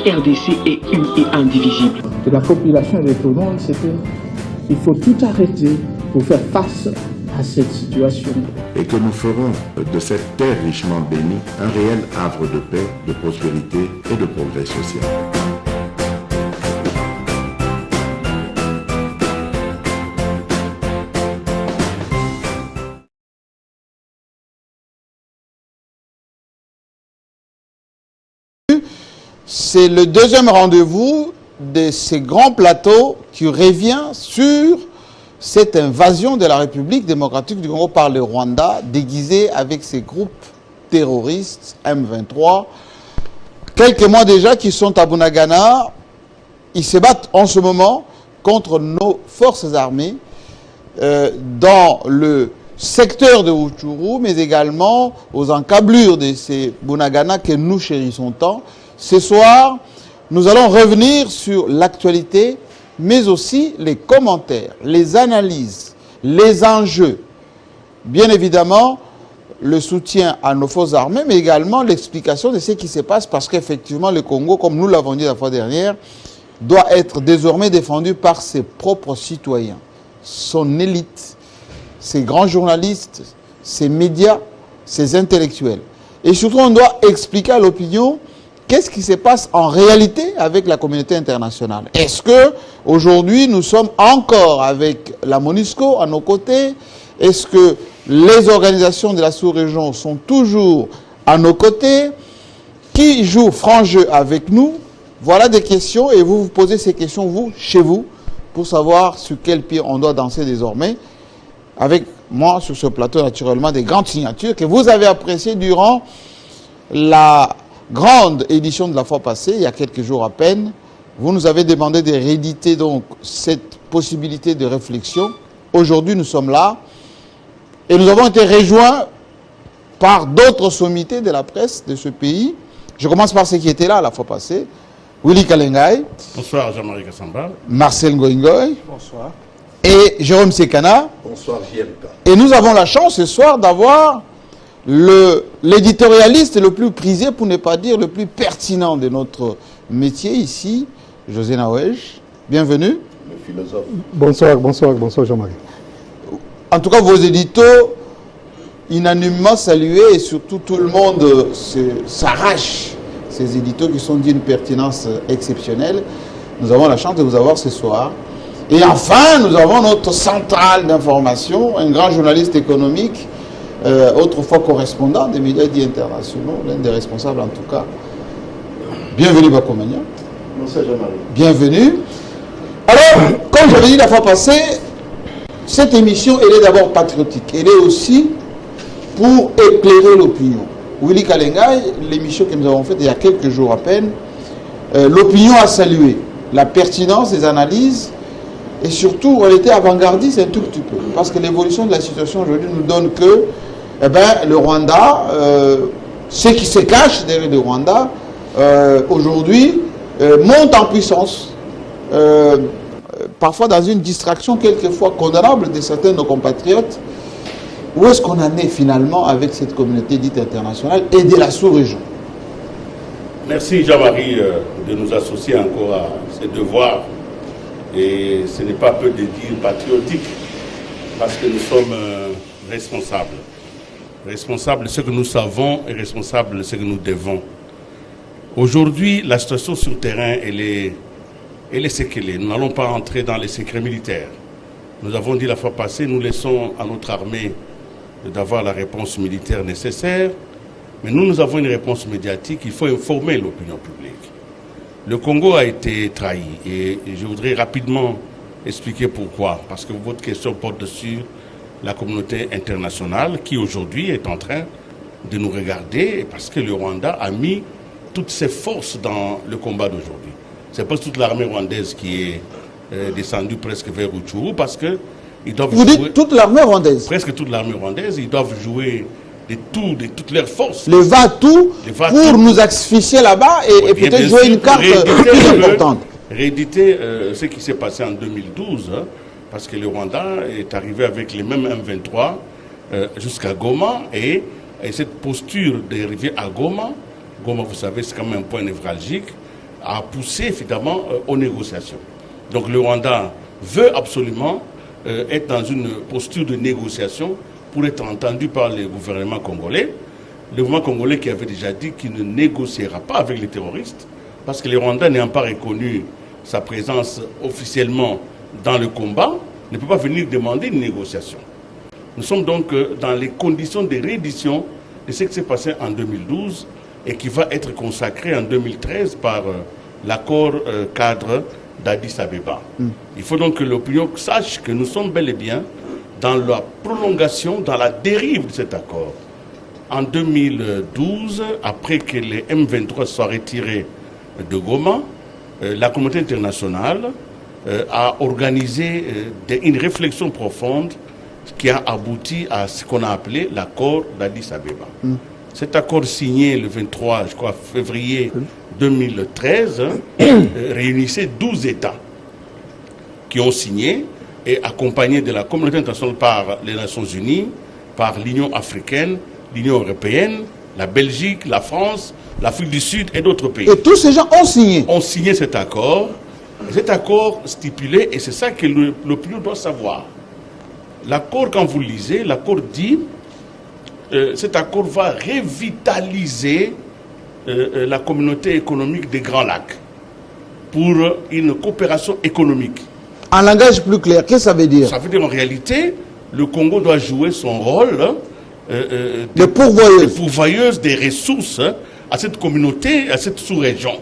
RDC est une et indivisible. De la population et de tout le monde, c'est qu'il faut tout arrêter pour faire face à cette situation. Et que nous ferons de cette terre richement bénie un réel havre de paix, de prospérité et de progrès social. C'est le deuxième rendez-vous de ces grands plateaux qui revient sur cette invasion de la République démocratique du Congo par le Rwanda, déguisée avec ses groupes terroristes M23. Quelques mois déjà qu'ils sont à Bunagana, ils se battent en ce moment contre nos forces armées dans le secteur de Rutshuru, mais également aux encablures de ces Bunagana que nous chérissons tant. Ce soir, nous allons revenir sur l'actualité, mais aussi les commentaires, les analyses, les enjeux. Bien évidemment, le soutien à nos forces armées, mais également l'explication de ce qui se passe, parce qu'effectivement, le Congo, comme nous l'avons dit la fois dernière, doit être désormais défendu par ses propres citoyens, son élite, ses grands journalistes, ses médias, ses intellectuels. Et surtout, on doit expliquer à l'opinion qu'est-ce qui se passe en réalité avec la communauté internationale. Est-ce que aujourd'hui nous sommes encore avec la MONUSCO à nos côtés? Est-ce que les organisations de la sous-région sont toujours à nos côtés? Qui joue franc jeu avec nous? Voilà des questions, et vous vous posez ces questions, vous, chez vous, pour savoir sur quel pied on doit danser désormais. Avec moi, sur ce plateau, naturellement, des grandes signatures que vous avez appréciées durant la grande édition de la fois passée, il y a quelques jours à peine. Vous nous avez demandé de rééditer donc cette possibilité de réflexion. Aujourd'hui, nous sommes là et nous avons été rejoints par d'autres sommités de la presse de ce pays. Je commence par ceux qui étaient là la fois passée. Willy Kalengai. Bonsoir Jean-Marie Kassamba. Marcel Ngoïngoï. Bonsoir. Et Jérôme Sekana. Bonsoir JMK. Et nous avons la chance ce soir d'avoir l'éditorialiste le plus prisé, pour ne pas dire le plus pertinent de notre métier ici, José Naouej. Bienvenue. Le philosophe. Bonsoir Jean-Marie. En tout cas, vos éditos, unanimement salués, et surtout tout le monde s'arrache ces éditos qui sont d'une pertinence exceptionnelle. Nous avons la chance de vous avoir ce soir. Et enfin, nous avons notre centrale d'information, un grand journaliste économique, autrefois correspondant des médias dits internationaux, l'un des responsables en tout cas. Bienvenue Bakomania. Bonsoir Jean-Marie. Bienvenue. Alors, comme j'avais dit la fois passée, cette émission, elle est d'abord patriotique. Elle est aussi pour éclairer l'opinion. Willy Kalengai, l'émission que nous avons faite il y a quelques jours à peine, l'opinion a salué la pertinence des analyses, et surtout, on était avant-gardiste un tout petit peu. Parce que l'évolution de la situation aujourd'hui nous donne que le Rwanda, ceux qui se cachent derrière le Rwanda, aujourd'hui, montent en puissance. Parfois dans une distraction quelquefois condamnable de certains de nos compatriotes. Où est-ce qu'on en est finalement avec cette communauté dite internationale et de la sous-région? Merci Jean-Marie de nous associer encore à ces devoirs. Et ce n'est pas peu de dire patriotique, parce que nous sommes responsables. Responsables de ce que nous savons et responsables de ce que nous devons. Aujourd'hui, la situation sur le terrain, elle est ce qu'elle est. Nous n'allons pas entrer dans les secrets militaires. Nous avons dit la fois passée, nous laissons à notre armée d'avoir la réponse militaire nécessaire, mais nous avons une réponse médiatique, il faut informer l'opinion publique. Le Congo a été trahi et je voudrais rapidement expliquer pourquoi. Parce que votre question porte sur la communauté internationale qui aujourd'hui est en train de nous regarder parce que le Rwanda a mis toutes ses forces dans le combat d'aujourd'hui. C'est pas toute l'armée rwandaise qui est descendue presque vers Rutshuru parce que ils doivent Vous dites toute l'armée rwandaise? Presque toute l'armée rwandaise, ils doivent jouer de toutes leurs forces. Le va-tout pour nous asphyxier là-bas et peut-être jouer une carte plus importante. Rééditer ce qui s'est passé en 2012, hein, parce que le Rwanda est arrivé avec les mêmes M23 jusqu'à Goma, et cette posture d'arriver à Goma, vous savez, c'est quand même un point névralgique, a poussé évidemment aux négociations. Donc le Rwanda veut absolument être dans une posture de négociation pour être entendu par le gouvernement congolais. Le gouvernement congolais qui avait déjà dit qu'il ne négociera pas avec les terroristes, parce que les Rwandais n'ayant pas reconnu sa présence officiellement dans le combat, ne peut pas venir demander une négociation. Nous sommes donc dans les conditions de réédition de ce qui s'est passé en 2012 et qui va être consacré en 2013 par l'accord cadre d'Addis Abeba. Il faut donc que l'opinion sache que nous sommes bel et bien dans la prolongation, dans la dérive de cet accord. En 2012, après que les M23 soient retirés de Goma, la communauté internationale a organisé une réflexion profonde qui a abouti à ce qu'on a appelé l'accord d'Addis Abeba. Cet accord signé le 23 février 2013 réunissait 12 États qui ont signé et accompagnés de la communauté internationale par les Nations Unies, par l'Union africaine, l'Union européenne, la Belgique, la France, l'Afrique du Sud et d'autres pays. Et tous ces gens ont signé. Ont signé cet accord. Et cet accord stipulé, et c'est ça que l'opinion doit savoir. L'accord, quand vous le lisez, l'accord dit cet accord va revitaliser la communauté économique des Grands Lacs pour une coopération économique. En langage plus clair, qu'est-ce que ça veut dire? Ça veut dire en réalité, le Congo doit jouer son rôle de pourvoyeuse des ressources à cette communauté, à cette sous-région.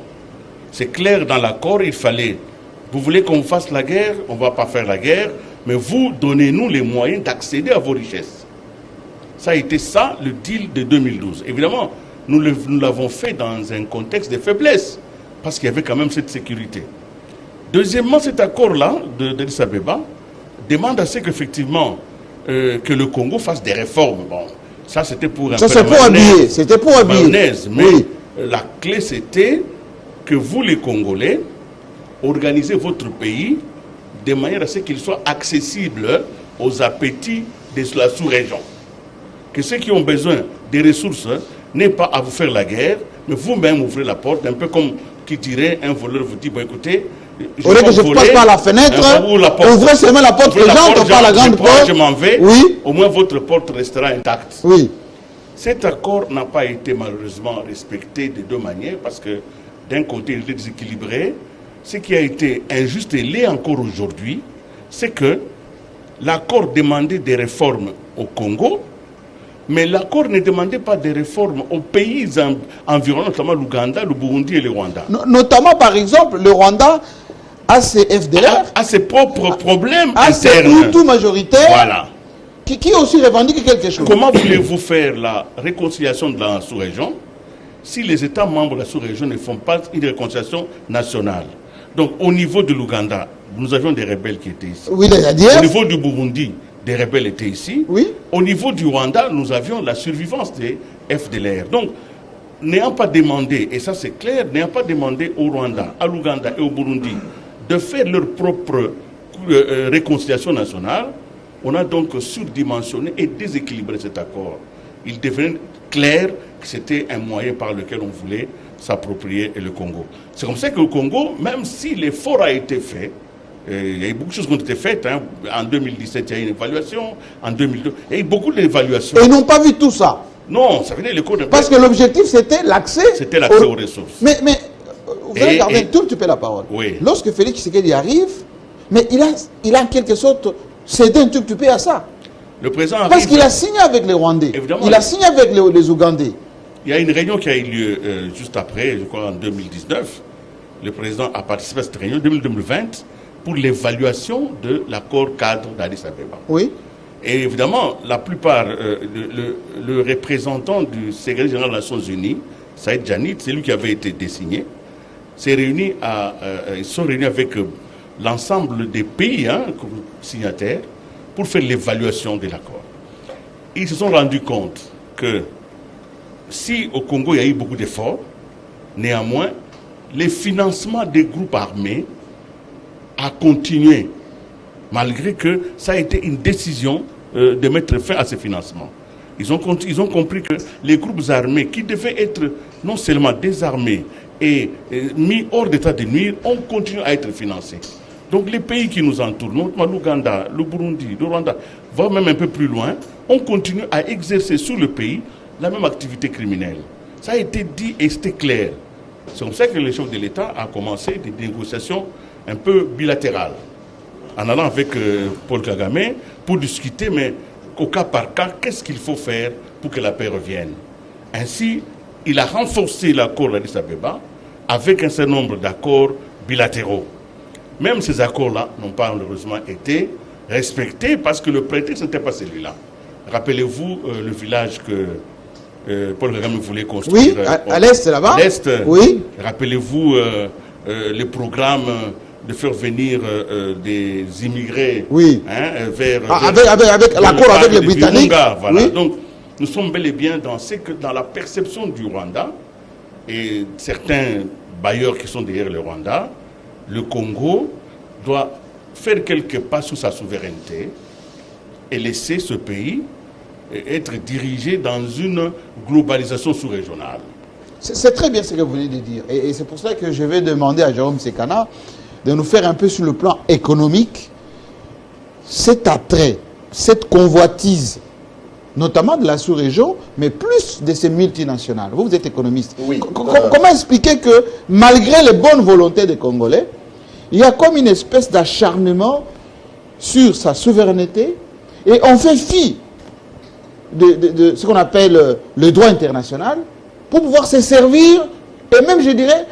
C'est clair dans l'accord, il fallait, vous voulez qu'on fasse la guerre, on ne va pas faire la guerre, mais vous donnez-nous les moyens d'accéder à vos richesses. Ça a été ça le deal de 2012. Évidemment, nous l'avons fait dans un contexte de faiblesse, parce qu'il y avait quand même cette sécurité. Deuxièmement, cet accord-là d'Addis Abeba demande à ce qu'effectivement que le Congo fasse des réformes. Bon, ça c'était pour un ça c'est pour habiller, c'était pour habiller. Mais oui, la clé c'était que vous les Congolais organisez votre pays de manière à ce qu'il soit accessible aux appétits de la sous-région. Que ceux qui ont besoin des ressources n'aient pas à vous faire la guerre, mais vous-même ouvrez la porte, un peu comme qui dirait un voleur vous dit, bon écoutez, au lieu que je passe par la fenêtre, ouvrez seulement la porte présente, pas la grande porte. Je m'en vais, oui. Au moins votre porte restera intacte. Oui. Cet accord n'a pas été malheureusement respecté de deux manières, parce que d'un côté il est déséquilibré. Ce qui a été injuste et l'est encore aujourd'hui, c'est que l'accord demandait des réformes au Congo, mais l'accord ne demandait pas des réformes aux pays environnants, notamment l'Ouganda, le Burundi et le Rwanda. Notamment, par exemple, le Rwanda a ses FDLR, a ses propres problèmes a internes. Ses Hutus majoritaires, voilà. qui aussi revendiquent quelque chose. Comment voulez-vous faire la réconciliation de la sous-région si les États membres de la sous-région ne font pas une réconciliation nationale? Donc, au niveau de l'Ouganda, nous avions des rebelles qui étaient ici. Oui, c'est-à-dire. Au niveau du Burundi, des rebelles étaient ici. Oui. Au niveau du Rwanda, nous avions la survivance des FDLR. Donc, n'ayant pas demandé, et ça c'est clair, n'ayant pas demandé au Rwanda, à l'Ouganda et au Burundi de faire leur propre réconciliation nationale, on a donc surdimensionné et déséquilibré cet accord. Il devenait clair que c'était un moyen par lequel on voulait s'approprier le Congo. C'est comme ça que le Congo, même si l'effort a été fait, il y a eu beaucoup de choses qui ont été faites. Hein. En 2017, il y a eu une évaluation. En 2002, il y a eu beaucoup d'évaluations. Et ils n'ont pas vu tout ça. Non, ça veut dire les cours de paix. Parce que l'objectif, c'était l'accès. C'était l'accès aux ressources. Mais vous allez garder tout petit peu la parole. Oui. Lorsque Félix Tshisekedi arrive, mais il a en quelque sorte cédé un tout petit peu à ça. Le président arrive. Parce qu'il a signé avec les Rwandais. Évidemment. Il a signé avec les Ougandais. Il y a une réunion qui a eu lieu juste après, je crois en 2019. Le président a participé à cette réunion, 2020, pour l'évaluation de l'accord cadre d'Addis Abeba. Oui. Et évidemment, la plupart, le représentant du secrétaire général des Nations Unies, Saïd Djanit, c'est lui qui avait été désigné, ils sont réunis avec l'ensemble des pays signataires pour faire l'évaluation de l'accord. Ils se sont rendus compte que si au Congo il y a eu beaucoup d'efforts, néanmoins, les financements des groupes armés a continué, malgré que ça a été une décision de mettre fin à ces financements. Ils ont compris que les groupes armés qui devaient être non seulement désarmés, est mis hors d'état de nuire, on continue à être financé. Donc les pays qui nous entourent, notamment l'Ouganda, le Burundi, le Rwanda, voire même un peu plus loin, on continue à exercer sur le pays la même activité criminelle. Ça a été dit et c'était clair. C'est comme ça que le chef de l'État a commencé des négociations un peu bilatérales, en allant avec Paul Kagame pour discuter, mais au cas par cas, qu'est-ce qu'il faut faire pour que la paix revienne. Ainsi, il a renforcé l'accord d'Addis Abeba avec un certain nombre d'accords bilatéraux. Même ces accords-là n'ont pas malheureusement été respectés parce que le prétexte n'était pas celui-là. Rappelez-vous le village que Paul Kagame voulait construire. Oui, à l'est là-bas. À l'est. Oui. Rappelez-vous le programme de faire venir des immigrés, oui, vers avec l'accord avec les Britanniques. Voilà. Oui. Donc, nous sommes bel et bien dans la perception du Rwanda et certains bailleurs qui sont derrière le Rwanda, le Congo doit faire quelques pas sous sa souveraineté et laisser ce pays être dirigé dans une globalisation sous-régionale. C'est très bien ce que vous venez de dire. Et c'est pour ça que je vais demander à Jérôme Sekana de nous faire un peu sur le plan économique cet attrait, cette convoitise, notamment de la sous-région, mais plus de ces multinationales. Vous êtes économiste. Oui. Comment expliquer que, malgré les bonnes volontés des Congolais, il y a comme une espèce d'acharnement sur sa souveraineté et on fait fi de ce qu'on appelle le droit international pour pouvoir se servir, et même, je dirais,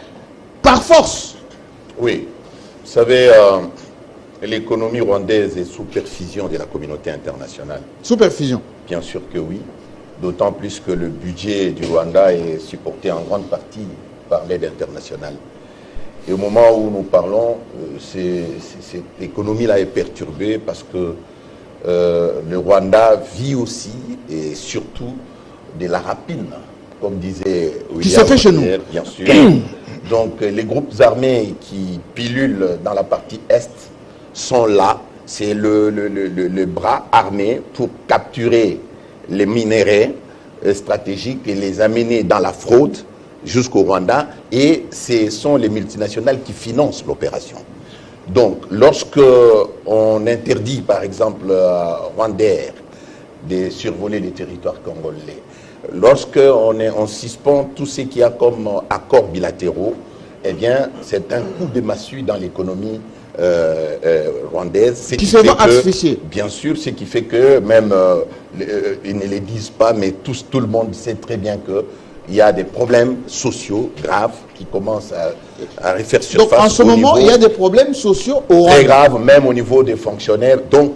par force. Oui. Vous savez, l'économie rwandaise est sous perfusion de la communauté internationale. Sous perfusion. Bien sûr que oui. D'autant plus que le budget du Rwanda est supporté en grande partie par l'aide internationale. Et au moment où nous parlons, cette économie-là est perturbée parce que le Rwanda vit aussi et surtout de la rapine, comme disait William. Qui se fait chez nous. Bien sûr. Donc les groupes armés qui pilulent dans la partie Est sont là. C'est le bras armé pour capturer les minéraux stratégiques et les amener dans la fraude jusqu'au Rwanda. Et ce sont les multinationales qui financent l'opération. Donc, lorsque on interdit, par exemple, Rwandair de survoler les territoires congolais, lorsque on suspend tout ce qu'il y a comme accords bilatéraux, eh bien, c'est un coup de massue dans l'économie rwandaise. Qui se va asphyxier. Bien sûr, ce qui fait que même, ils ne le disent pas, mais tout le monde sait très bien que il y a des problèmes sociaux graves qui commencent à refaire surface. Donc en ce moment, il y a des problèmes sociaux au Rwanda. Très graves, même au niveau des fonctionnaires. Donc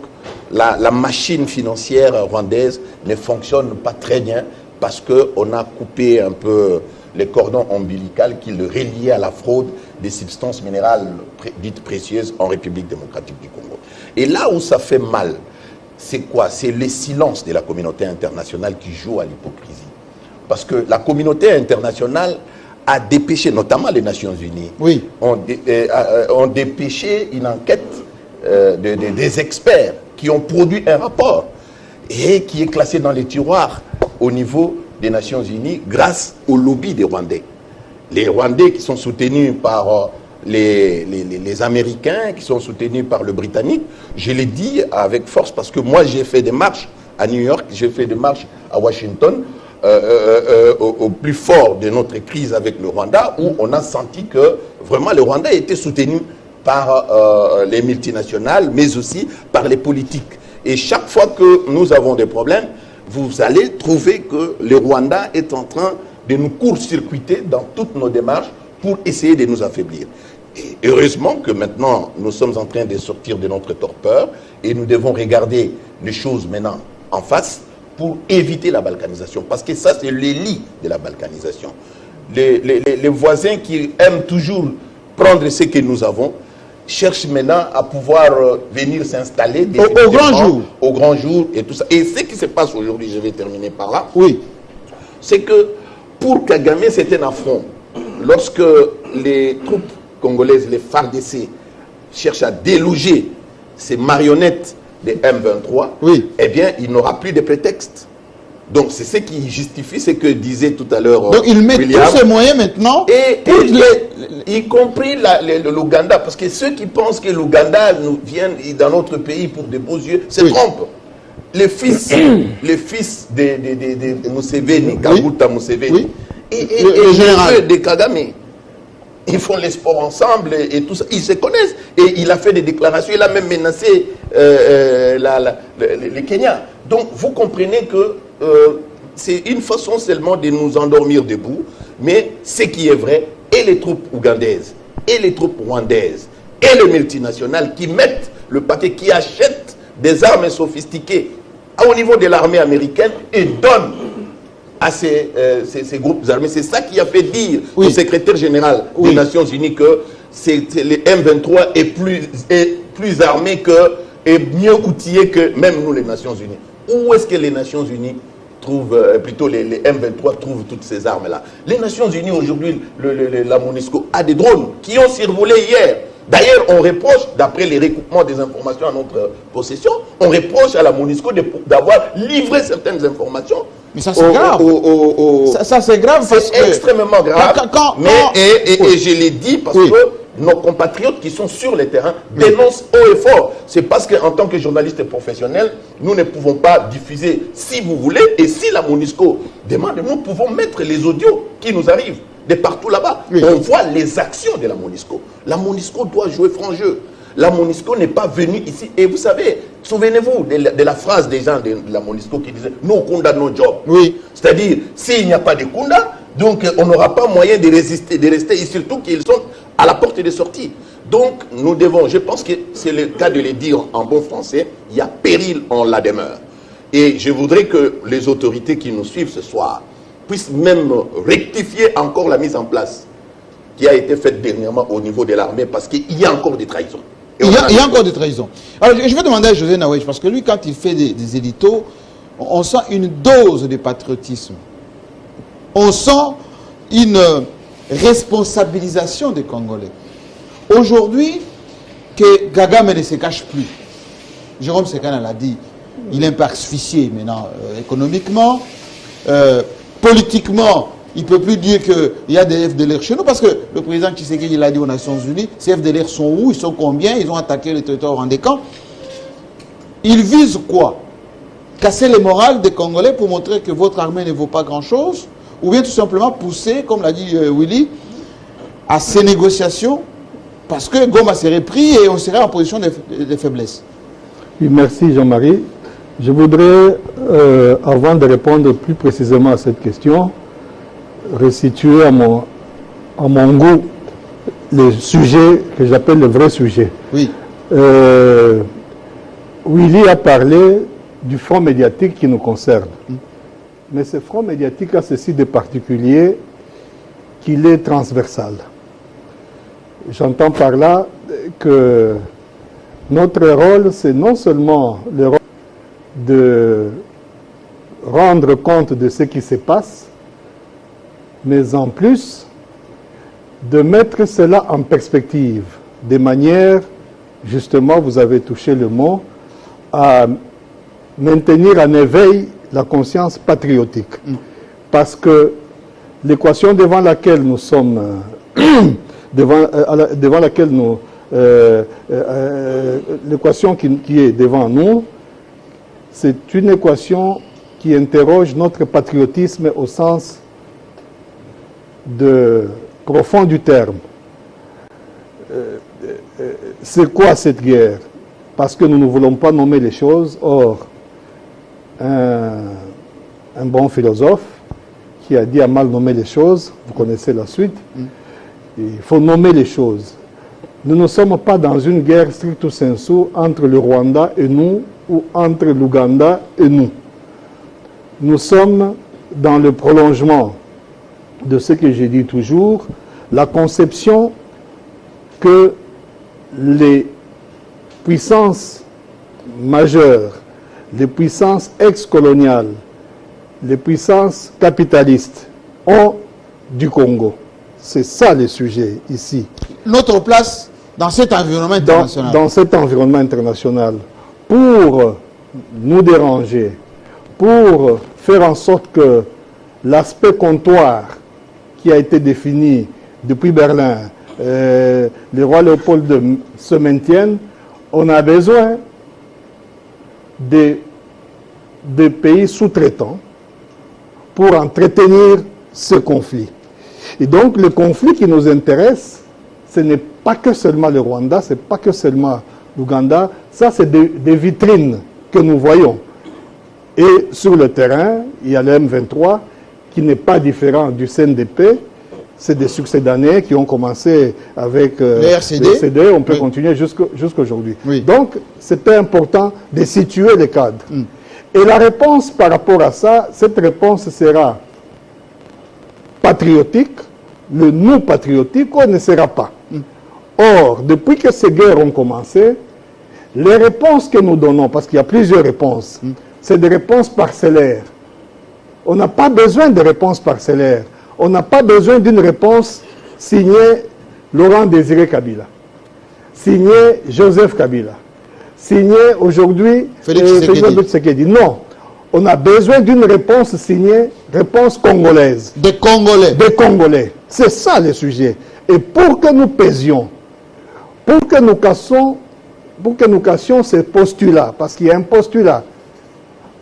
la machine financière rwandaise ne fonctionne pas très bien parce qu'on a coupé un peu les cordons ombilicaux qui le reliaient à la fraude des substances minérales dites précieuses en République démocratique du Congo. Et là où ça fait mal, c'est quoi? C'est le silence de la communauté internationale qui joue à l'hypocrisie. Parce que la communauté internationale a dépêché, notamment les Nations Unies, oui, ont dépêché une enquête des experts qui ont produit un rapport et qui est classé dans les tiroirs au niveau des Nations Unies grâce au lobby des Rwandais. Les Rwandais qui sont soutenus par les Américains, qui sont soutenus par le Britannique, je l'ai dit avec force parce que moi j'ai fait des marches à New York, j'ai fait des marches à Washington, au plus fort de notre crise avec le Rwanda, où on a senti que vraiment le Rwanda était soutenu par les multinationales, mais aussi par les politiques. Et chaque fois que nous avons des problèmes, vous allez trouver que le Rwanda est en train de nous court-circuiter dans toutes nos démarches pour essayer de nous affaiblir. Et heureusement que maintenant, nous sommes en train de sortir de notre torpeur et nous devons regarder les choses maintenant en face pour éviter la balkanisation. Parce que ça, c'est le lit de la balkanisation. Les voisins qui aiment toujours prendre ce que nous avons cherchent maintenant à pouvoir venir s'installer au grand jour. Au grand jour et tout ça. Et ce qui se passe aujourd'hui, je vais terminer par là, oui, c'est que pour Kagame, c'est un affront. Lorsque les troupes congolaises, les FARDC, cherchent à déloger ces marionnettes des M23, oui, eh bien, il n'aura plus de prétexte. Donc c'est ce qui justifie ce que disait tout à l'heure Donc il met William. tous ses moyens maintenant, Y compris l'Ouganda, parce que ceux qui pensent que l'Ouganda nous viennent dans notre pays pour des beaux yeux se trompent. Les fils de Museveni, Kaguta Museveni, et le général de Kagame, ils font les sports ensemble et tout ça. Ils se connaissent. Et il a fait des déclarations. Il a même menacé les Kenyans. Donc vous comprenez que c'est une façon seulement de nous endormir debout. Mais ce qui est vrai, et les troupes ougandaises, et les troupes rwandaises, et les multinationales qui mettent le paquet, qui achètent des armes sophistiquées au niveau de l'armée américaine et donnent à ces groupes armés. C'est ça qui a fait dire au secrétaire général des Nations Unies que les M23 est plus armé et mieux outillé que même nous, les Nations Unies. Où est-ce que les Nations Unies trouvent, plutôt les M23 trouvent toutes ces armes-là? Les Nations Unies aujourd'hui, la MONUSCO a des drones qui ont survolé hier. D'ailleurs, on reproche, d'après les recoupements des informations à notre possession, on reproche à la MONUSCO d'avoir livré certaines informations. Mais ça c'est grave. Ça c'est grave parce que... C'est extrêmement grave. Et je l'ai dit parce que nos compatriotes qui sont sur le terrain dénoncent haut et fort. C'est parce qu'en tant que journalistes professionnels, nous ne pouvons pas diffuser si vous voulez. Et si la MONUSCO demande, nous pouvons mettre les audios qui nous arrivent de partout là-bas. On voit les actions de la MONUSCO. La MONUSCO doit jouer franc jeu. La MONUSCO n'est pas venue ici. Et vous savez, souvenez-vous de la phrase des gens de la MONUSCO qui disaient « No Kunda, no job ». C'est-à-dire, s'il n'y a pas de Kunda, donc on n'aura pas moyen de résister, de rester, et surtout qu'ils sont à la porte de sortie. Donc nous devons, je pense que c'est le cas de le dire en bon français, il y a péril en la demeure. Et je voudrais que les autorités qui nous suivent ce soir puissent même rectifier encore la mise en place qui a été faite dernièrement au niveau de l'armée, parce qu'il y a encore des trahisons. Il y a encore des trahisons. Alors je vais demander à José Naouech, parce que lui, quand il fait des éditos, on sent une dose de patriotisme. On sent une responsabilisation des Congolais. Aujourd'hui, que Kagame ne se cache plus. Jérôme Sekana l'a dit, il est un peu asphyxié maintenant économiquement, politiquement, il ne peut plus dire qu'il y a des FDLR chez nous, parce que le président Tshisekedi l'a dit aux Nations Unies, ces FDLR sont où, ils sont combien, ils ont attaqué le territoire rwandais quand. Ils visent quoi? Casser les morales des Congolais pour montrer que votre armée ne vaut pas grand-chose, ou bien tout simplement pousser, comme l'a dit Willy, à ces négociations, parce que Goma serait pris et on serait en position de faiblesse. Oui, merci Jean-Marie. Je voudrais, avant de répondre plus précisément à cette question, restituer à mon goût le sujet que j'appelle le vrai sujet. Oui. Willy a parlé du front médiatique qui nous concerne. Mais ce front médiatique a ceci de particulier qu'il est transversal. J'entends par là que notre rôle, c'est non seulement le rôle de rendre compte de ce qui se passe, mais en plus de mettre cela en perspective, de manière, justement, vous avez touché le mot, à maintenir en éveil la conscience patriotique. Parce que l'équation devant laquelle nous sommes, devant laquelle nous, l'équation qui est devant nous, c'est une équation qui interroge notre patriotisme au sens profond du terme. C'est quoi cette guerre? Parce que nous ne voulons pas nommer les choses. Or, un bon philosophe qui a dit à mal nommer les choses, vous connaissez la suite, il faut nommer les choses. Nous ne sommes pas dans une guerre stricto sensu entre le Rwanda et nous, ou entre l'Ouganda et nous. Nous sommes dans le prolongement de ce que j'ai dit toujours, la conception que les puissances majeures, les puissances ex-coloniales, les puissances capitalistes ont du Congo. C'est ça le sujet ici. Notre place dans cet environnement international. Dans cet environnement international. Pour nous déranger, pour faire en sorte que l'aspect comptoir qui a été défini depuis Berlin, le roi Léopold II se maintienne, on a besoin des pays sous-traitants pour entretenir ce conflit. Et donc le conflit qui nous intéresse, ce n'est pas que seulement le Rwanda, ce n'est pas que seulement l'Ouganda, ça c'est des vitrines que nous voyons. Et sur le terrain, il y a le M23 qui n'est pas différent du CNDP. C'est des succédanés qui ont commencé avec le RCD. On peut continuer jusqu'aujourd'hui. Oui. Donc, c'était important de situer les cadres. Et la réponse par rapport à ça, cette réponse sera patriotique, le nous patriotique, ou ne sera pas. Or, depuis que ces guerres ont commencé, les réponses que nous donnons, parce qu'il y a plusieurs réponses, c'est des réponses parcellaires. On n'a pas besoin de réponses parcellaires. On n'a pas besoin d'une réponse signée Laurent Désiré Kabila, signée Joseph Kabila, signée aujourd'hui Félix Tshisekedi. Non, on a besoin d'une réponse signée, réponse congolaise. Des Congolais. Des Congolais. C'est ça le sujet. Et pour que nous pèsions, pour que nous cassions ces postulats, parce qu'il y a un postulat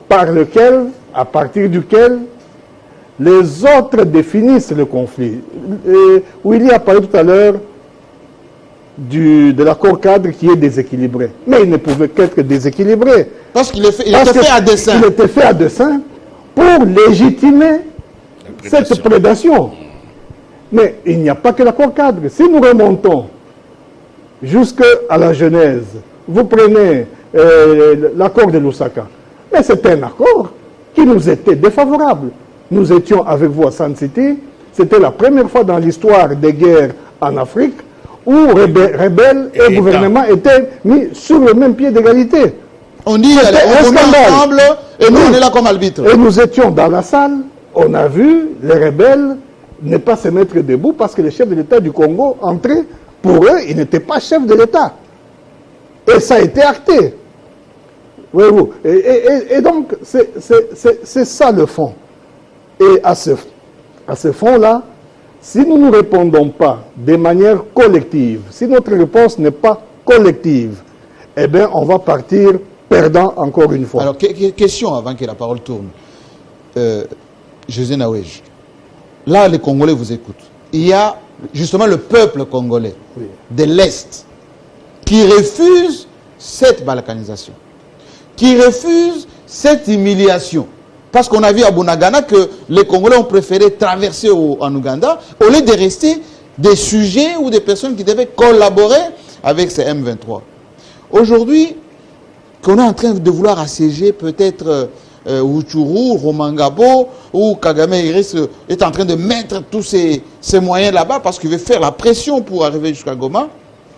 par lequel, à partir duquel les autres définissent le conflit. Willy a parlé tout à l'heure de l'accord cadre qui est déséquilibré. Mais il ne pouvait qu'être déséquilibré. Parce qu'il était fait à dessein. Il était fait à dessein pour légitimer cette prédation. Mais il n'y a pas que l'accord cadre. Si nous remontons jusqu'à la Genèse, vous prenez l'accord de Lusaka. Mais c'était un accord qui nous était défavorable. Nous étions avec vous à Sun City. C'était la première fois dans l'histoire des guerres en Afrique où rebelles et gouvernement étaient mis sur le même pied d'égalité. On dit on est ensemble et nous on est là comme arbitre. Et nous étions dans la salle, on a vu les rebelles ne pas se mettre debout parce que le chef de l'État du Congo entrait. Pour eux, il n'était pas chef de l'État. Et ça a été acté. Voyez-vous. Et donc, c'est ça le fond. Et à ce fond-là, si nous ne répondons pas de manière collective, si notre réponse n'est pas collective, eh bien, on va partir perdant encore une fois. Alors, question avant que la parole tourne. José Nawej, là, les Congolais vous écoutent. Il y a justement le peuple congolais de l'Est qui refuse cette balkanisation, qui refuse cette humiliation. Parce qu'on a vu à Bunagana que les Congolais ont préféré traverser en Ouganda au lieu de rester des sujets ou des personnes qui devaient collaborer avec ces M23. Aujourd'hui, qu'on est en train de vouloir assiéger peut-être Rutshuru, Romangabo, ou Kagame est en train de mettre tous ces moyens là-bas parce qu'il veut faire la pression pour arriver jusqu'à Goma,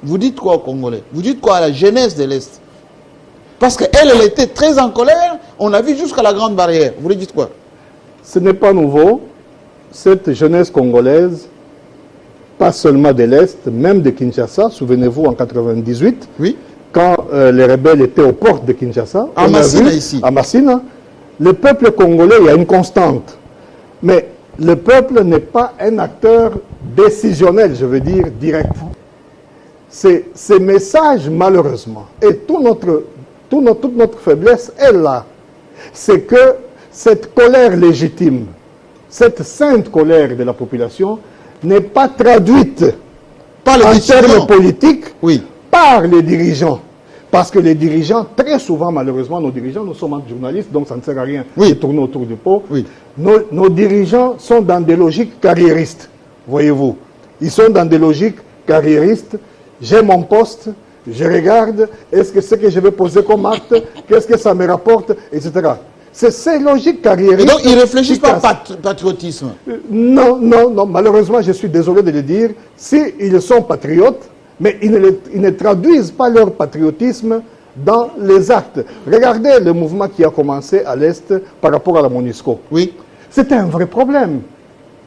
vous dites quoi aux Congolais? Vous dites quoi à la jeunesse de l'Est? Parce qu'elle était très en colère, on a vu jusqu'à la Grande Barrière. Vous lui dites quoi? Ce n'est pas nouveau. Cette jeunesse congolaise, pas seulement de l'Est, même de Kinshasa, souvenez-vous en 1998, oui, quand les rebelles étaient aux portes de Kinshasa, à Massina, ici. À Massina, le peuple congolais, il y a une constante. Mais le peuple n'est pas un acteur décisionnel, je veux dire, direct. Ces messages, malheureusement, et toute notre faiblesse est là. C'est que cette colère légitime, cette sainte colère de la population, n'est pas traduite en termes politiques par les dirigeants. Parce que les dirigeants, très souvent, malheureusement, nos dirigeants, nous sommes journalistes, donc ça ne sert à rien de tourner autour du pot. Nos dirigeants sont dans des logiques carriéristes, voyez-vous. Ils sont dans des logiques carriéristes. J'ai mon poste, je regarde, est-ce que ce que je vais poser comme acte, qu'est-ce que ça me rapporte, etc. C'est ces logiques carriéristes. Et donc, ils ne réfléchissent pas au patriotisme? Non, malheureusement, je suis désolé de le dire. S'ils sont patriotes, mais ils ne traduisent pas leur patriotisme dans les actes. Regardez le mouvement qui a commencé à l'Est par rapport à la MONUSCO. Oui. C'était un vrai problème.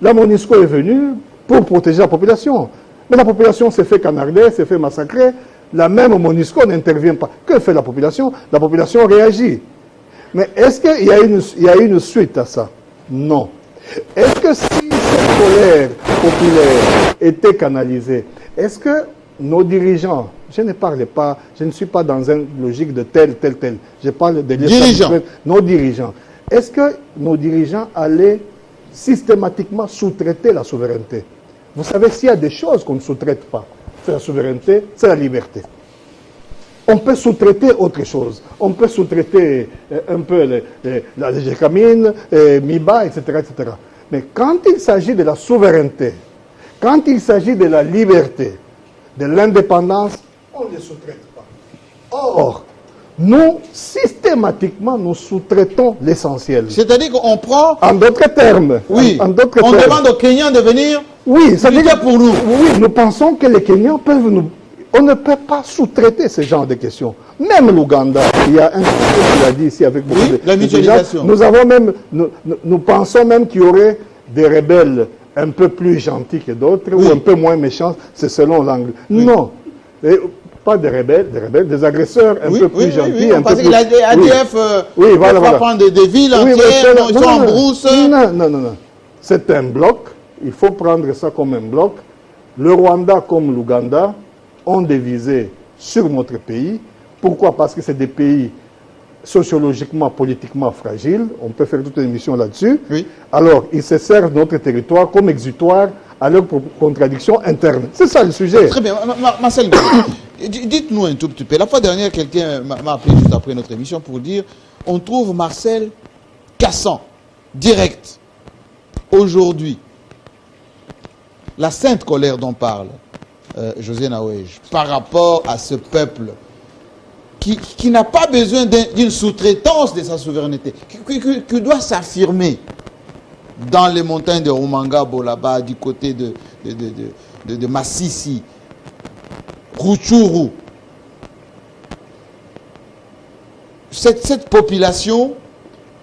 La MONUSCO est venue pour protéger la population. Mais la population s'est fait canarder, s'est fait massacrer. La même MONUSCO n'intervient pas. Que fait la population? La population réagit. Mais est-ce qu'il y a une suite à ça? Non. Est-ce que si cette colère populaire était canalisée, est-ce que nos dirigeants, je ne suis pas dans une logique de tel, je parle des dirigeants. Nos dirigeants. Est-ce que nos dirigeants allaient systématiquement sous-traiter la souveraineté? Vous savez, s'il y a des choses qu'on ne sous-traite pas, c'est la souveraineté, c'est la liberté. On peut sous-traiter autre chose. On peut sous-traiter un peu la GECAMINE, MIBA, etc., etc. Mais quand il s'agit de la souveraineté, quand il s'agit de la liberté, de l'indépendance, on ne les sous-traite pas. Or, nous, systématiquement, nous sous-traitons l'essentiel. C'est-à-dire qu'on prend... En d'autres termes. Oui. En d'autres on termes. demande aux Kenyans de venir... Oui, ça veut dire pour nous. Oui, nous pensons que les Kenyans peuvent nous... On ne peut pas sous-traiter ce genre de questions. Même l'Ouganda, il y a un qui l'a dit ici avec beaucoup de... la mutualisation. Nous avons même... Nous pensons même qu'il y aurait des rebelles un peu plus gentils que d'autres, ou un peu moins méchants, c'est selon l'angle. Non. Et, pas des rebelles, des agresseurs un peu plus gentils. Parce que l'ADF va prendre des villes entières, ils sont en brousse. Non. C'est un bloc, il faut prendre ça comme un bloc. Le Rwanda comme l'Ouganda ont des visées sur notre pays. Pourquoi? Parce que c'est des pays sociologiquement, politiquement fragiles. On peut faire toute une émission là-dessus. Oui. Alors, ils se servent de notre territoire comme exutoire à leurs contradictions internes. C'est ça le sujet. Très bien. Marcel, dites-nous un tout petit peu. La fois dernière, quelqu'un m'a appelé juste après notre émission pour dire on trouve Marcel cassant, direct. Aujourd'hui, la sainte colère dont parle José Naouej par rapport à ce peuple qui n'a pas besoin d'une sous-traitance de sa souveraineté, qui doit s'affirmer dans les montagnes de Rumangabo, là-bas, du côté de Massissi, Rutshuru. Cette population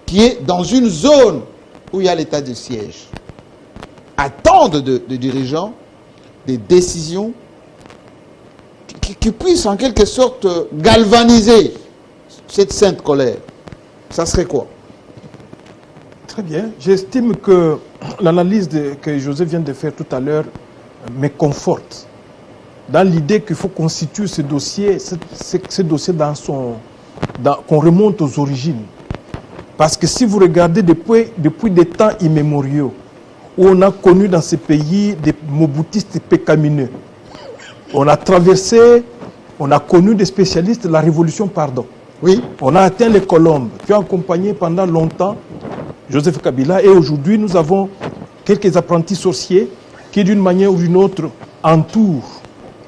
qui est dans une zone où il y a l'état de siège attendent de dirigeants des décisions qui puissent en quelque sorte galvaniser cette sainte colère. Ça serait quoi? Très bien. J'estime que l'analyse que José vient de faire tout à l'heure me conforte dans l'idée qu'il faut constituer ce dossier, qu'on remonte aux origines. Parce que si vous regardez depuis des temps immémoriaux, où on a connu dans ces pays des mobutistes pécamineux, on a traversé, on a connu des spécialistes de la révolution, pardon. Oui. On a atteint les colombes, qui ont accompagné pendant longtemps Joseph Kabila. Et aujourd'hui, nous avons quelques apprentis sorciers qui, d'une manière ou d'une autre, entourent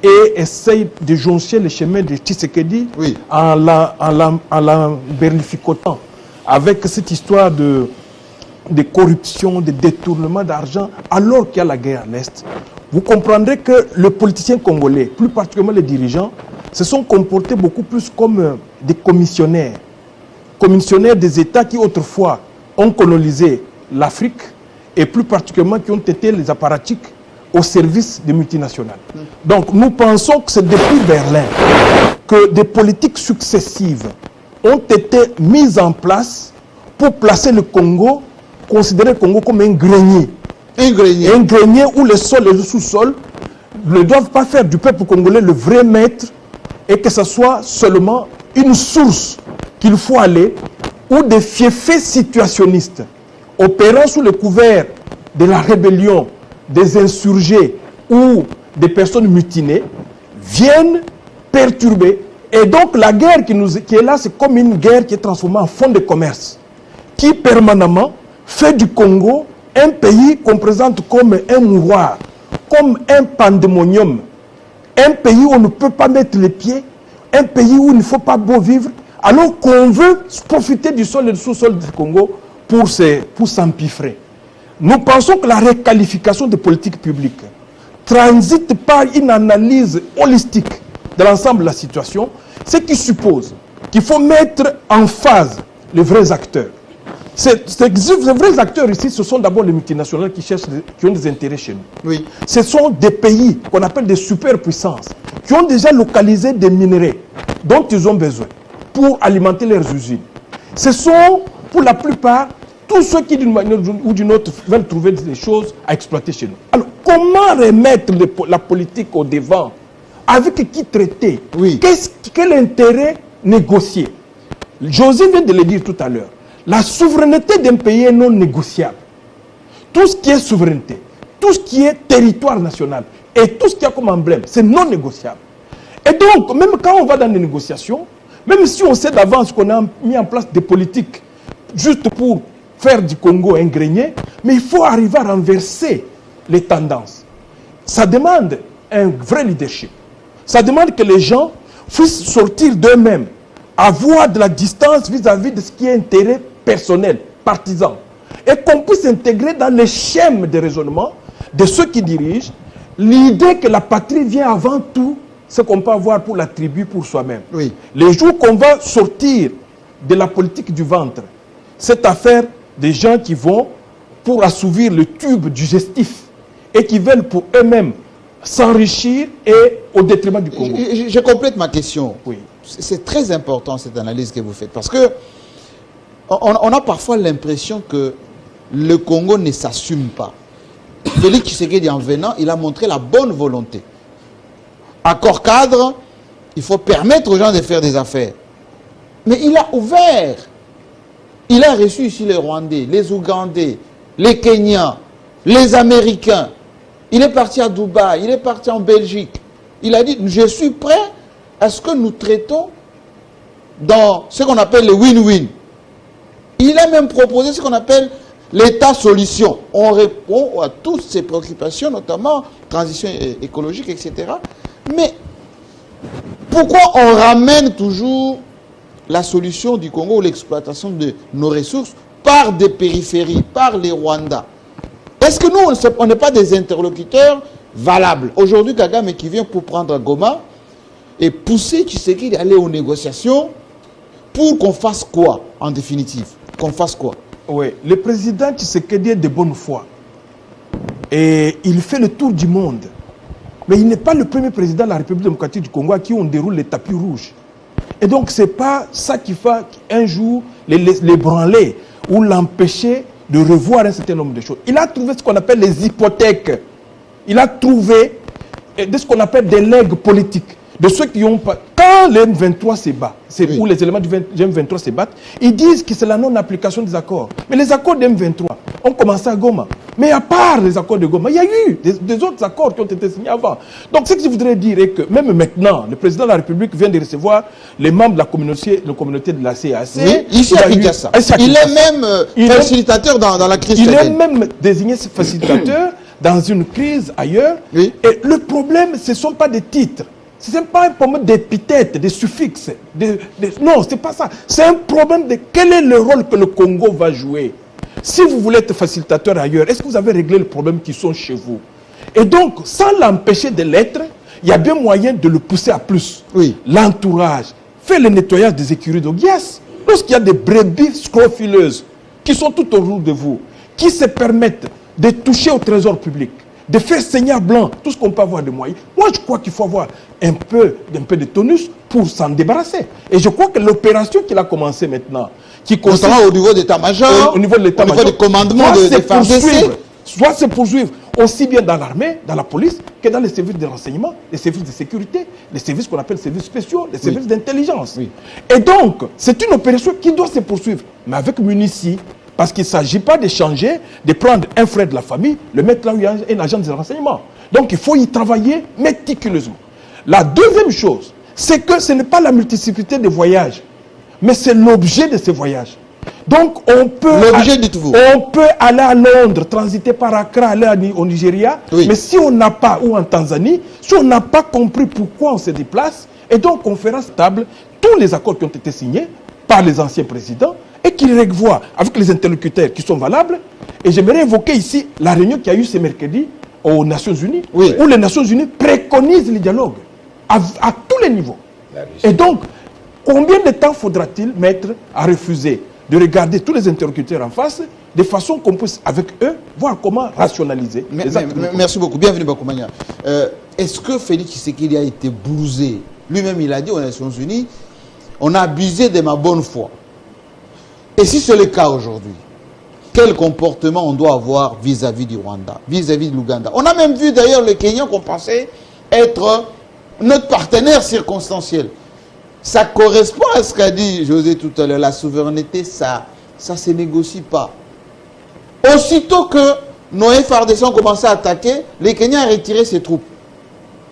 et essayent de joncher le chemin de Tshisekedi en la berlificotant avec cette histoire de corruption, de détournement d'argent, alors qu'il y a la guerre à l'Est. Vous comprendrez que les politiciens congolais, plus particulièrement les dirigeants, se sont comportés beaucoup plus comme des commissionnaires. Commissionnaires des États qui autrefois ont colonisé l'Afrique et plus particulièrement qui ont été les apparatchiks au service des multinationales. Donc nous pensons que c'est depuis Berlin que des politiques successives ont été mises en place pour placer le Congo, considérer le Congo comme un grenier. Un grenier où le sol et le sous-sol ne doivent pas faire du peuple congolais le vrai maître et que ce soit seulement une source qu'il faut aller où des fiefs situationnistes opérant sous le couvert de la rébellion, des insurgés ou des personnes mutinées viennent perturber. Et donc la guerre qui est là, c'est comme une guerre qui est transformée en fonds de commerce, qui permanemment fait du Congo un pays qu'on présente comme un mouroir, comme un pandémonium, un pays où on ne peut pas mettre les pieds, un pays où il ne faut pas beau vivre, alors qu'on veut profiter du sol et du sous-sol du Congo pour s'empiffrer. Nous pensons que la requalification des politiques publiques transite par une analyse holistique de l'ensemble de la situation, ce qui suppose qu'il faut mettre en phase les vrais acteurs. Ces vrais acteurs ici, ce sont d'abord les multinationales qui ont des intérêts chez nous. Oui. Ce sont des pays qu'on appelle des superpuissances qui ont déjà localisé des minerais dont ils ont besoin pour alimenter leurs usines. Ce sont, pour la plupart, tous ceux qui, d'une manière ou d'une autre, veulent trouver des choses à exploiter chez nous. Alors, comment remettre la politique au devant? Avec qui traiter? Oui. Quel intérêt négocier? José vient de le dire tout à l'heure. La souveraineté d'un pays est non négociable. Tout ce qui est souveraineté, tout ce qui est territoire national et tout ce qui a comme emblème, c'est non négociable. Et donc, même quand on va dans des négociations, même si on sait d'avance qu'on a mis en place des politiques juste pour faire du Congo un grenier, mais il faut arriver à renverser les tendances. Ça demande un vrai leadership. Ça demande que les gens puissent sortir d'eux-mêmes, avoir de la distance vis-à-vis de ce qui est intérêt personnel, partisan, et qu'on puisse intégrer dans les schèmes de raisonnement de ceux qui dirigent l'idée que la patrie vient avant tout ce qu'on peut avoir pour la tribu, pour soi-même. Oui. Les jours qu'on va sortir de la politique du ventre, cette affaire des gens qui vont pour assouvir le tube digestif et qui veulent pour eux-mêmes s'enrichir et au détriment du Congo. Je complète ma question. Oui. C'est très important cette analyse que vous faites parce que on a parfois l'impression que le Congo ne s'assume pas. Félix Tshisekedi, en venant, il a montré la bonne volonté. Accord cadre, il faut permettre aux gens de faire des affaires. Mais il a ouvert. Il a reçu ici les Rwandais, les Ougandais, les Kenyans, les Américains. Il est parti à Dubaï, il est parti en Belgique. Il a dit, je suis prêt à ce que nous traitons dans ce qu'on appelle le win-win. Il a même proposé ce qu'on appelle l'État-solution. On répond à toutes ces préoccupations, notamment transition écologique, etc. Mais pourquoi on ramène toujours la solution du Congo, l'exploitation de nos ressources, par des périphéries, par les Rwandais? Est-ce que nous, on n'est pas des interlocuteurs valables? Aujourd'hui, Kagame qui vient pour prendre Goma et pousser Tshisekedi d'aller aux négociations pour qu'on fasse quoi, en définitive? Qu'on fasse quoi? Oui, le président Tshisekedi est de bonne foi. Et il fait le tour du monde. Mais il n'est pas le premier président de la République démocratique du Congo à qui on déroule les tapis rouges. Et donc, ce n'est pas ça qui va un jour les branler ou l'empêcher de revoir un certain nombre de choses. Il a trouvé ce qu'on appelle les hypothèques. Il a trouvé ce qu'on appelle des legs politiques. De ceux qui ont pas... Quand le M23 se bat, oui, ou les éléments du M23 se battent, ils disent que c'est la non-application des accords. Mais les accords de M23 ont commencé à Goma. Mais à part les accords de Goma, il y a eu des autres accords qui ont été signés avant. Donc ce que je voudrais dire est que même maintenant, le président de la République vient de recevoir les membres de la communauté de la CAC. Oui, ici à Kinshasa. Il est même facilitateur dans la crise. Il est même désigné facilitateur dans une crise ailleurs. Oui. Et le problème, ce ne sont pas des titres. Ce n'est pas un problème d'épithètes, de suffixes. Non, ce n'est pas ça. C'est un problème de quel est le rôle que le Congo va jouer. Si vous voulez être facilitateur ailleurs, est-ce que vous avez réglé les problèmes qui sont chez vous? Et donc, sans l'empêcher de l'être, il y a bien moyen de le pousser à plus. Oui. L'entourage, faire le nettoyage des écuries de yes. Lorsqu'il y a des brebis scrofuleuses qui sont tout autour de vous, qui se permettent de toucher au trésor public, de faire saigner à blanc tout ce qu'on peut avoir de moyens. Moi, je crois qu'il faut avoir un peu de tonus pour s'en débarrasser. Et je crois que l'opération qu'il a commencé maintenant, qui consiste au niveau d'état-major, au niveau de l'état-major, au niveau des commandements de FARDC, soit se poursuivre aussi bien dans l'armée, dans la police, que dans les services de renseignement, les services de sécurité, les services qu'on appelle services spéciaux, les services d'intelligence. Oui. Et donc, c'est une opération qui doit se poursuivre, mais avec munici. Parce qu'il ne s'agit pas de changer, de prendre un frère de la famille, le mettre là où il y a un agent de renseignement. Donc il faut y travailler méticuleusement. La deuxième chose, c'est que ce n'est pas la multiplicité des voyages, mais c'est l'objet de ces voyages. Donc on peut, on peut aller à Londres, transiter par Accra, aller au Nigeria, oui, mais si on n'a pas, ou en Tanzanie, si on n'a pas compris pourquoi on se déplace, et donc on fera stable tous les accords qui ont été signés par les anciens présidents, et qu'ils revoient avec les interlocuteurs qui sont valables. Et j'aimerais évoquer ici la réunion qui a eu ce mercredi aux Nations Unies, oui, où les Nations Unies préconisent le dialogue à tous les niveaux. Et donc, combien de temps faudra-t-il mettre à refuser de regarder tous les interlocuteurs en face, de façon qu'on puisse, avec eux, voir comment rationaliser les actes. Merci beaucoup. Bienvenue, Bakoumania. Est-ce que Félix Tshisekedi a été blousé? Lui-même, il a dit aux Nations Unies, on a abusé de ma bonne foi. Et si c'est le cas aujourd'hui, quel comportement on doit avoir vis-à-vis du Rwanda, vis-à-vis de l'Ouganda? On a même vu d'ailleurs le Kenya qu'on pensait être notre partenaire circonstanciel. Ça correspond à ce qu'a dit José tout à l'heure. La souveraineté, ça ne se négocie pas. Aussitôt que nos FARDC ont commencé à attaquer, le Kenya a retiré ses troupes,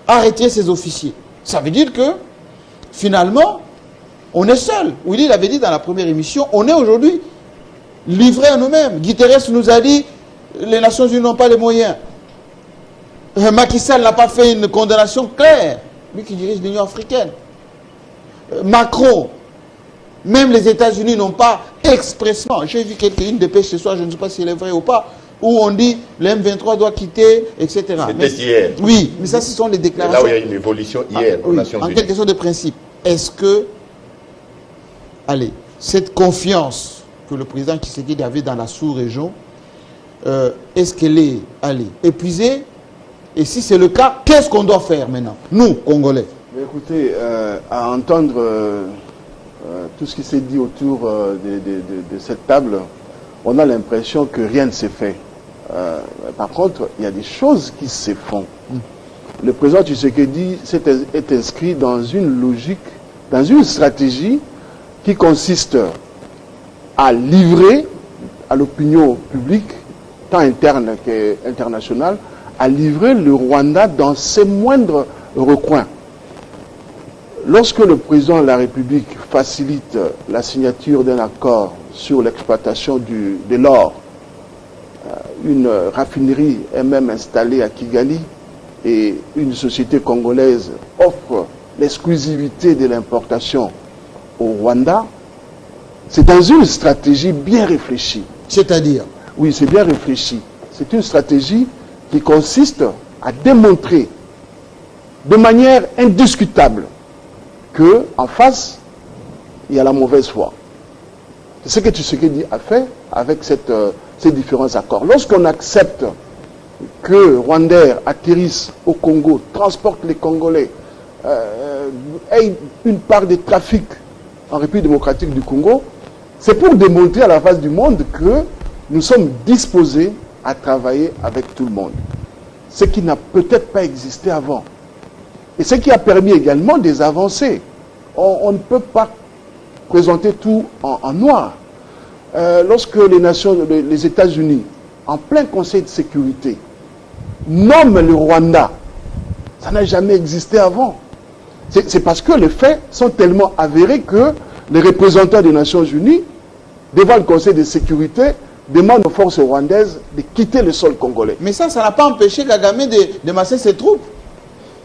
a retiré ses officiers. Ça veut dire que, finalement, on est seul. Willy l'avait dit dans la première émission, on est aujourd'hui livrés à nous-mêmes. Guterres nous a dit, les Nations Unies n'ont pas les moyens. Macky Sall n'a pas fait une condamnation claire, lui qui dirige l'Union africaine. Macron, même les États-Unis n'ont pas expressément, j'ai vu une dépêche ce soir, je ne sais pas si elle est vraie ou pas, où on dit le M23 doit quitter, etc. C'était hier. Oui, mais ça, ce sont les déclarations. Là où il y a une évolution hier aux Nations Unies. En quelque sorte de principe. Est-ce que, allez, cette confiance que le président Tshisekedi avait dans la sous-région, est-ce qu'elle est, allez, épuisée? Et si c'est le cas, qu'est-ce qu'on doit faire maintenant, nous, Congolais? Mais écoutez, à entendre tout ce qui s'est dit autour de cette table, on a l'impression que rien ne s'est fait. Par contre, il y a des choses qui se font. Le président Tshisekedi est inscrit dans une logique, dans une stratégie qui consiste à livrer à l'opinion publique, tant interne qu'internationale, à livrer le Rwanda dans ses moindres recoins. Lorsque le président de la République facilite la signature d'un accord sur l'exploitation de l'or, une raffinerie est même installée à Kigali et une société congolaise offre l'exclusivité de l'importation au Rwanda, c'est dans une stratégie bien réfléchie. C'est-à-dire? Oui, c'est bien réfléchi. C'est une stratégie qui consiste à démontrer de manière indiscutable qu'en face, il y a la mauvaise foi. C'est ce que Tshisekedi a fait avec ces différents accords. Lorsqu'on accepte que Rwandais atterrissent au Congo, transportent les Congolais, aient une part des trafics en République démocratique du Congo, c'est pour démontrer à la face du monde que nous sommes disposés à travailler avec tout le monde. Ce qui n'a peut-être pas existé avant. Et ce qui a permis également des avancées. On ne peut pas présenter tout en noir. Lorsque les États-Unis, en plein Conseil de sécurité, nomment le Rwanda, ça n'a jamais existé avant. C'est parce que les faits sont tellement avérés que les représentants des Nations Unies, devant le Conseil de sécurité, demandent aux forces rwandaises de quitter le sol congolais. Mais ça n'a pas empêché Kagame de masser ses troupes.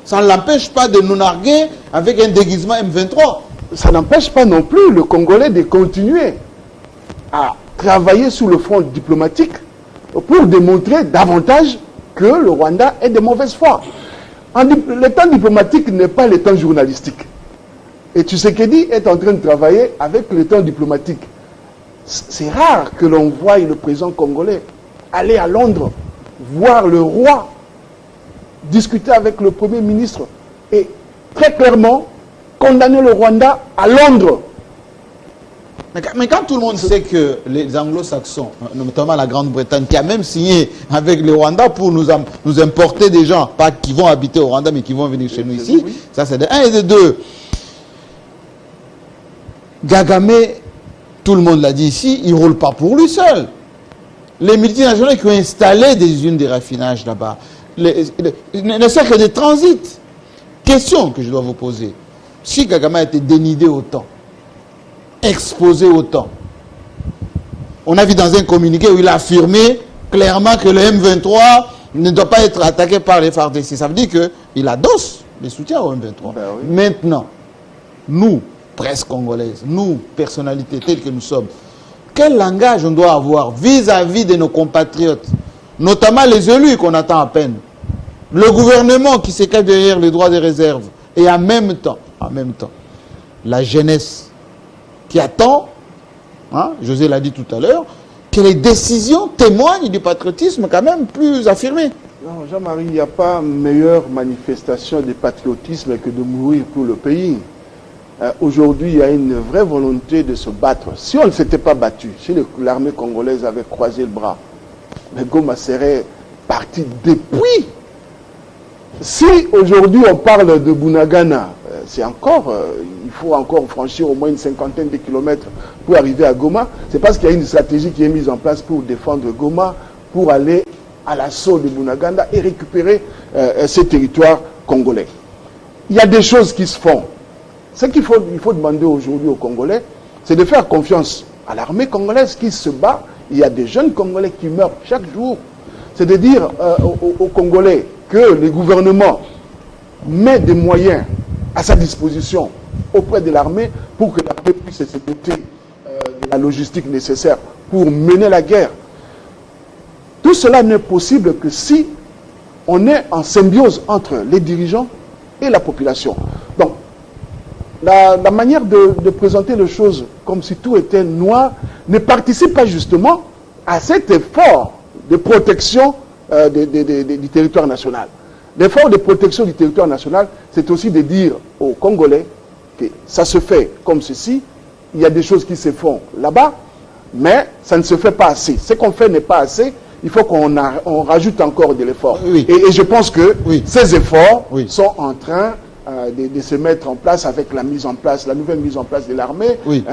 Ça ne l'empêche pas de nous narguer avec un déguisement M23. Ça n'empêche pas non plus le Congolais de continuer à travailler sur le front diplomatique pour démontrer davantage que le Rwanda est de mauvaise foi. Le temps diplomatique n'est pas le temps journalistique. Et Tshisekedi est en train de travailler avec le temps diplomatique. C'est rare que l'on voie le président congolais aller à Londres, voir le roi, discuter avec le Premier ministre et très clairement condamner le Rwanda à Londres. Mais quand tout le monde sait que les anglo-saxons, notamment la Grande-Bretagne, qui a même signé avec le Rwanda pour nous importer des gens, pas qui vont habiter au Rwanda, mais qui vont venir chez nous ici, ça c'est de un. Et de deux, Kagame, tout le monde l'a dit ici, il ne roule pas pour lui seul. Les multinationales qui ont installé des usines de raffinage là-bas, ne sont que des transits. Question que je dois vous poser. Si Kagame a été dénudé autant, exposé autant, on a vu dans un communiqué où il a affirmé clairement que le M23 ne doit pas être attaqué par les FARDC. Ça veut dire qu'il adosse les soutiens au M23. Ben oui. Maintenant, nous, presse congolaise, nous, personnalités telles que nous sommes, quel langage on doit avoir vis-à-vis de nos compatriotes, notamment les élus qu'on attend à peine, le gouvernement qui se cache derrière les droits de réserve, et en même temps, la jeunesse qui attend, hein, José l'a dit tout à l'heure, que les décisions témoignent du patriotisme quand même plus affirmé. Non, Jean-Marie, il n'y a pas meilleure manifestation de patriotisme que de mourir pour le pays. aujourd'hui, il y a une vraie volonté de se battre. Si on ne s'était pas battu, si l'armée congolaise avait croisé le bras, mais Goma serait parti depuis. Si aujourd'hui on parle de Bunagana, c'est encore, il faut encore franchir au moins une cinquantaine de kilomètres pour arriver à Goma. C'est parce qu'il y a une stratégie qui est mise en place pour défendre Goma, pour aller à l'assaut de Bunagana et récupérer ces territoires congolais. Il y a des choses qui se font. Ce qu'il faut demander aujourd'hui aux Congolais, c'est de faire confiance à l'armée congolaise qui se bat. Il y a des jeunes Congolais qui meurent chaque jour. C'est de dire aux Congolais que le gouvernement met des moyens à sa disposition auprès de l'armée pour que l'armée puisse se doter de la logistique nécessaire pour mener la guerre. Tout cela n'est possible que si on est en symbiose entre les dirigeants et la population. Donc, la manière de présenter les choses comme si tout était noir ne participe pas justement à cet effort de protection du territoire national. L'effort de protection du territoire national, c'est aussi de dire aux Congolais que ça se fait comme ceci, il y a des choses qui se font là-bas, mais ça ne se fait pas assez. Ce qu'on fait n'est pas assez, il faut qu'on rajoute encore de l'effort. Oui. Et je pense que ces efforts Oui. sont en train de se mettre en place avec la nouvelle mise en place de l'armée. Oui.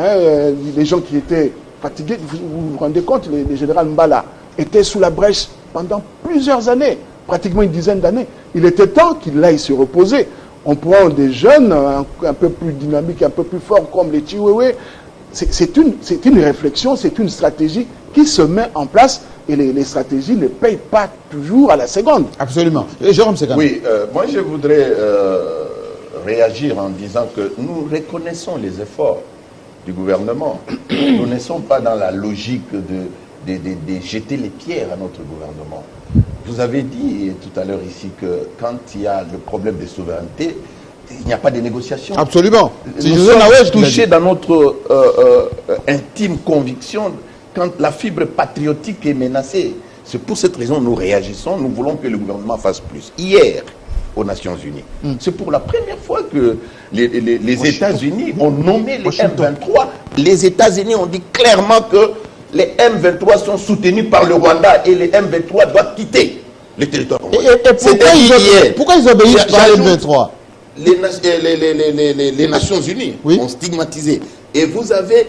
Les gens qui étaient fatigués, vous vous rendez compte, le général Mbala était sous la brèche pendant plusieurs années, pratiquement une dizaine d'années. Il était temps qu'il aille se reposer. On prend des jeunes un peu plus dynamiques, un peu plus forts comme les Chiwewe. C'est une réflexion, c'est une stratégie qui se met en place et les stratégies ne payent pas toujours à la seconde. Absolument. Et Jérôme Sekane. Oui, moi je voudrais réagir en disant que nous reconnaissons les efforts du gouvernement. Nous ne sommes pas dans la logique de jeter les pierres à notre gouvernement. Vous avez dit tout à l'heure ici que quand il y a le problème de souveraineté, il n'y a pas de négociation. Absolument. Nous sommes touchés dans notre intime conviction quand la fibre patriotique est menacée. C'est pour cette raison que nous réagissons, nous voulons que le gouvernement fasse plus. Hier, aux Nations Unies, c'est pour la première fois que les États-Unis ont nommé les M23. Les États-Unis ont dit clairement que les M23 sont soutenus par le Rwanda et les M23 doivent quitter le territoire. Et pourquoi ils obéissent pas les M23? Les Nations Unies ont stigmatisé. Et vous avez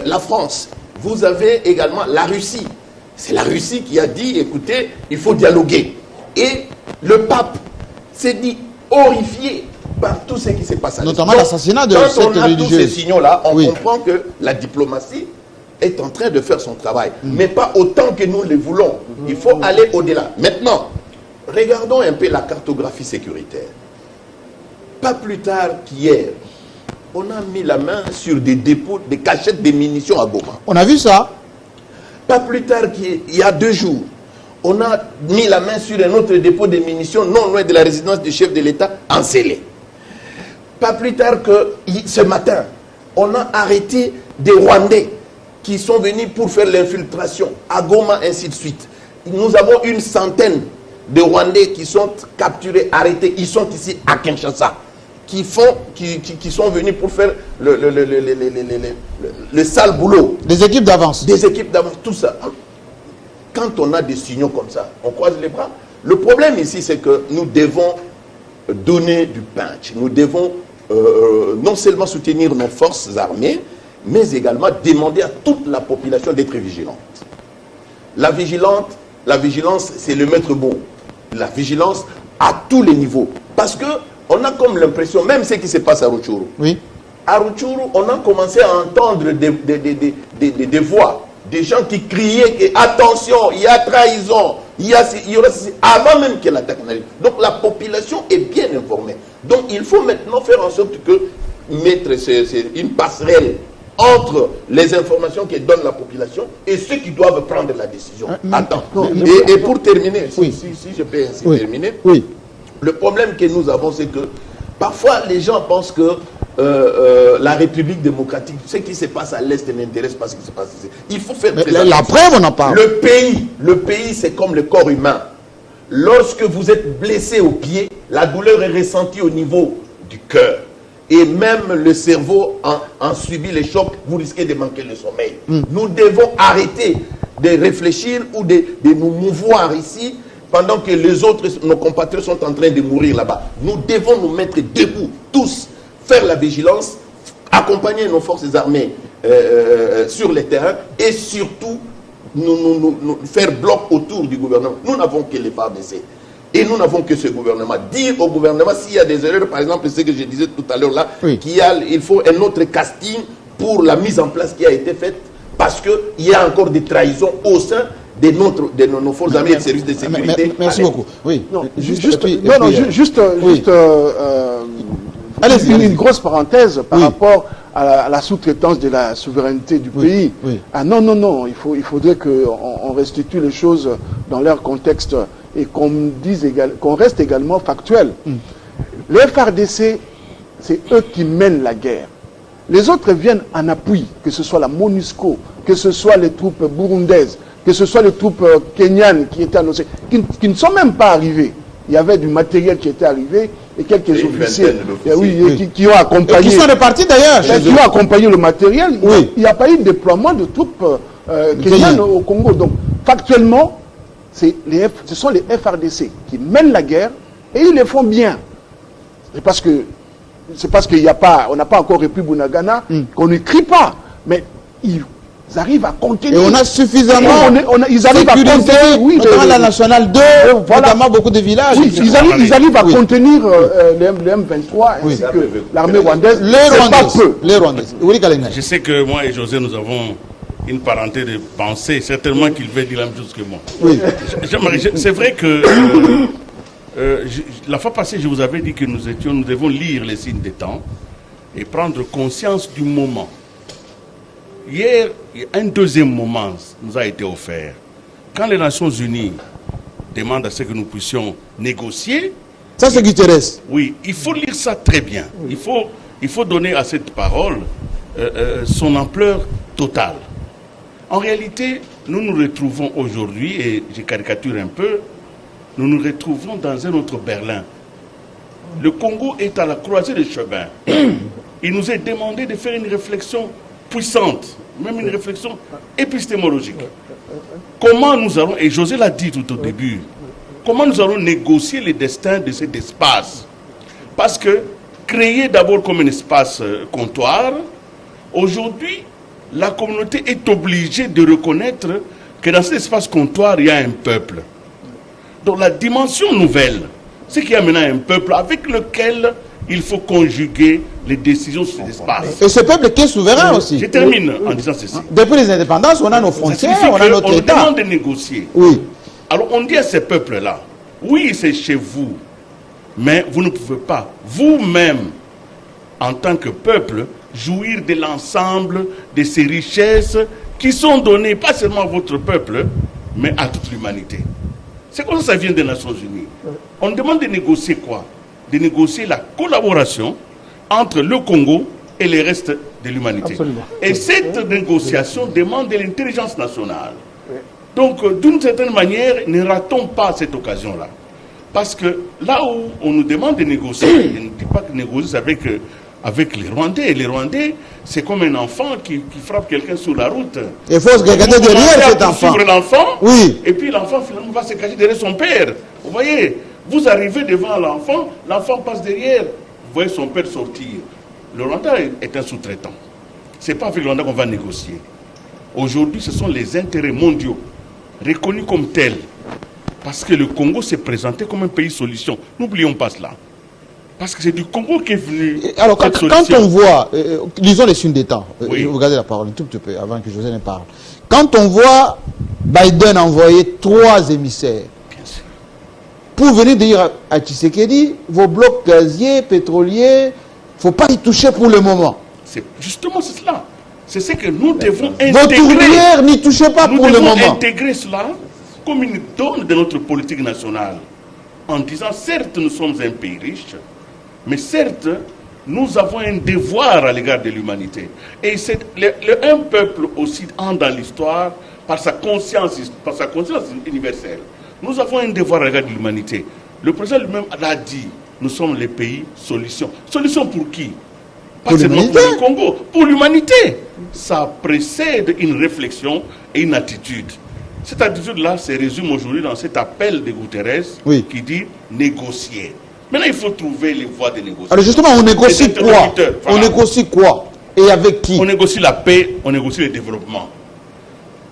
la France, vous avez également la Russie. C'est la Russie qui a dit, écoutez, il faut dialoguer. Et le pape s'est dit horrifié par tout ce qui s'est passé. Notamment l'assassinat de cette religieuse. Quand on a tous ces signaux-là, on comprend que la diplomatie est en train de faire son travail. Mais pas autant que nous le voulons. Il faut aller au-delà. Maintenant, regardons un peu la cartographie sécuritaire. Pas plus tard qu'hier, on a mis la main sur des dépôts, des cachettes de munitions à Goma. On a vu ça. Pas plus tard qu'il y a 2 jours, on a mis la main sur un autre dépôt de munitions non loin de la résidence du chef de l'État, en Célé. Pas plus tard que ce matin, on a arrêté des Rwandais qui sont venus pour faire l'infiltration à Goma, ainsi de suite. Nous avons une centaine de Rwandais qui sont capturés, arrêtés. Ils sont ici à Kinshasa, qui sont venus pour faire le sale boulot. Des équipes d'avance. Des équipes d'avance, tout ça. Quand on a des signaux comme ça, on croise les bras. Le problème ici, c'est que nous devons donner du punch. Nous devons non seulement soutenir nos forces armées, mais également demander à toute la population d'être vigilante. La vigilance, c'est le maître mot. La vigilance à tous les niveaux. Parce que on a comme l'impression, même ce qui se passe à Rutshuru. Oui. À Rutshuru, on a commencé à entendre des voix, des gens qui criaient que attention, il y a trahison, il y aura ceci, avant même que l'attaque n'arrive. Donc la population est bien informée. Donc il faut maintenant faire en sorte que mettre une passerelle entre les informations que donne la population et ceux qui doivent prendre la décision. Attends. Et pour terminer, si je peux ainsi terminer, le problème que nous avons, c'est que parfois les gens pensent que la République démocratique, ce qui se passe à l'Est n'intéresse pas ce qui se passe ici. Il faut faire très attention. La preuve, on en parle. Le pays, c'est comme le corps humain. Lorsque vous êtes blessé au pied, la douleur est ressentie au niveau du cœur. et même le cerveau en subit les chocs, vous risquez de manquer le sommeil. Nous devons arrêter de réfléchir ou de nous mouvoir ici pendant que les autres, nos compatriotes sont en train de mourir là-bas. Nous devons nous mettre debout, tous, faire la vigilance, accompagner nos forces armées sur le terrain et surtout nous faire bloc autour du gouvernement. Nous n'avons que les FARDC. Et nous n'avons que ce gouvernement. Dire au gouvernement s'il y a des erreurs, par exemple, ce que je disais tout à l'heure là, il faut un autre casting pour la mise en place qui a été faite parce qu'il y a encore des trahisons au sein de nos forces armées et de services de sécurité. Merci beaucoup. Oui. Non, juste une grosse parenthèse par rapport à la sous-traitance de la souveraineté du pays. Ah non, il faudrait qu'on restitue les choses dans leur contexte et qu'on reste également factuel. Les FARDC, c'est eux qui mènent la guerre. Les autres viennent en appui, que ce soit la MONUSCO, que ce soit les troupes burundaises, que ce soit les troupes kenyanes qui étaient annoncées, qui ne sont même pas arrivées. Il y avait du matériel qui était arrivé et quelques officiers qui ont accompagné. Et qui sont repartis d'ailleurs. Qui ont accompagné le matériel. Il n'y a pas eu de déploiement de troupes kenyanes au Congo. Donc, factuellement, ce sont les FARDC qui mènent la guerre et ils le font bien. C'est parce qu'il n'y a pas, on n'a pas encore repris Bunagana qu'on ne crie pas. Mais ils arrivent à contenir. Et on a suffisamment ils arrivent à contenir, notamment la Nationale 2, notamment beaucoup de villages. Oui, ils arrivent à contenir le M23 ainsi que l'armée rwandaise. Les Rwandais. Je sais que moi et José, nous avons une parenté de pensée. Certainement qu'il veut dire la même chose que moi. Oui. C'est vrai que la fois passée, je vous avais dit que nous devons lire les signes des temps et prendre conscience du moment. Hier, un deuxième moment nous a été offert. Quand les Nations Unies demandent à ce que nous puissions négocier... Ça, c'est Guterres. Oui, il faut lire ça très bien. Il faut donner à cette parole son ampleur totale. En réalité, nous nous retrouvons aujourd'hui, et je caricature un peu, nous nous retrouvons dans un autre Berlin. Le Congo est à la croisée des chemins. Il nous est demandé de faire une réflexion puissante, même une réflexion épistémologique. Comment nous allons, et José l'a dit tout au début, comment nous allons négocier le destin de cet espace? Parce que créé d'abord comme un espace comptoir, aujourd'hui, la communauté est obligée de reconnaître que dans cet espace comptoir, il y a un peuple. Donc la dimension nouvelle, c'est qu'il y a maintenant un peuple avec lequel il faut conjuguer les décisions sur cet espace. Et ce peuple qui est souverain aussi. Je termine en disant ceci. Depuis les indépendances, on a nos frontières, on a notre État. On demande de négocier. Oui. Alors on dit à ces peuples-là, oui, c'est chez vous, mais vous ne pouvez pas, vous-même, en tant que peuple, jouir de l'ensemble de ces richesses qui sont données, pas seulement à votre peuple, mais à toute l'humanité. C'est comme ça vient des Nations Unies. On demande de négocier quoi? De négocier la collaboration entre le Congo et le reste de l'humanité. Et cette négociation demande de l'intelligence nationale. Donc, d'une certaine manière, ne ratons pas cette occasion-là. Parce que là où on nous demande de négocier, je ne dis pas que négocier avec les Rwandais. Les Rwandais, c'est comme un enfant qui frappe quelqu'un sur la route. Il faut se regarder derrière cet enfant. L'enfant, oui. Et puis l'enfant finalement va se cacher derrière son père. Vous voyez, vous arrivez devant l'enfant, l'enfant passe derrière, vous voyez son père sortir. Le Rwanda est un sous-traitant. Ce n'est pas avec le Rwanda qu'on va négocier. Aujourd'hui, ce sont les intérêts mondiaux, reconnus comme tels. Parce que le Congo s'est présenté comme un pays solution. N'oublions pas cela. Parce que c'est du Congo qui est venu. Alors, quand on voit, lisons les signes des temps, oui. Je vous garder la parole un tout petit peu avant que José ne parle. Quand on voit Biden envoyer 3 émissaires pour venir dire à Tshisekedi, vos blocs gaziers, pétroliers, il ne faut pas y toucher pour le moment. Justement, c'est cela. C'est ce que nous devons intégrer. Vos tournières, n'y touchez pas pour le moment. Nous devons intégrer cela comme une donne de notre politique nationale. En disant, certes, nous sommes un pays riche, mais certes, nous avons un devoir à l'égard de l'humanité. Et un peuple aussi entre dans l'histoire par sa conscience universelle. Nous avons un devoir à l'égard de l'humanité. Le président lui-même l'a dit, nous sommes les pays solutions. Solution pour qui? Pas seulement pour le Congo, pour l'humanité. Ça précède une réflexion et une attitude. Cette attitude-là se résume aujourd'hui dans cet appel de Guterres qui dit négocier. Maintenant, il faut trouver les voies de négociation. Alors justement, on négocie quoi? Voilà. On négocie quoi? Et avec qui? On négocie la paix, on négocie le développement.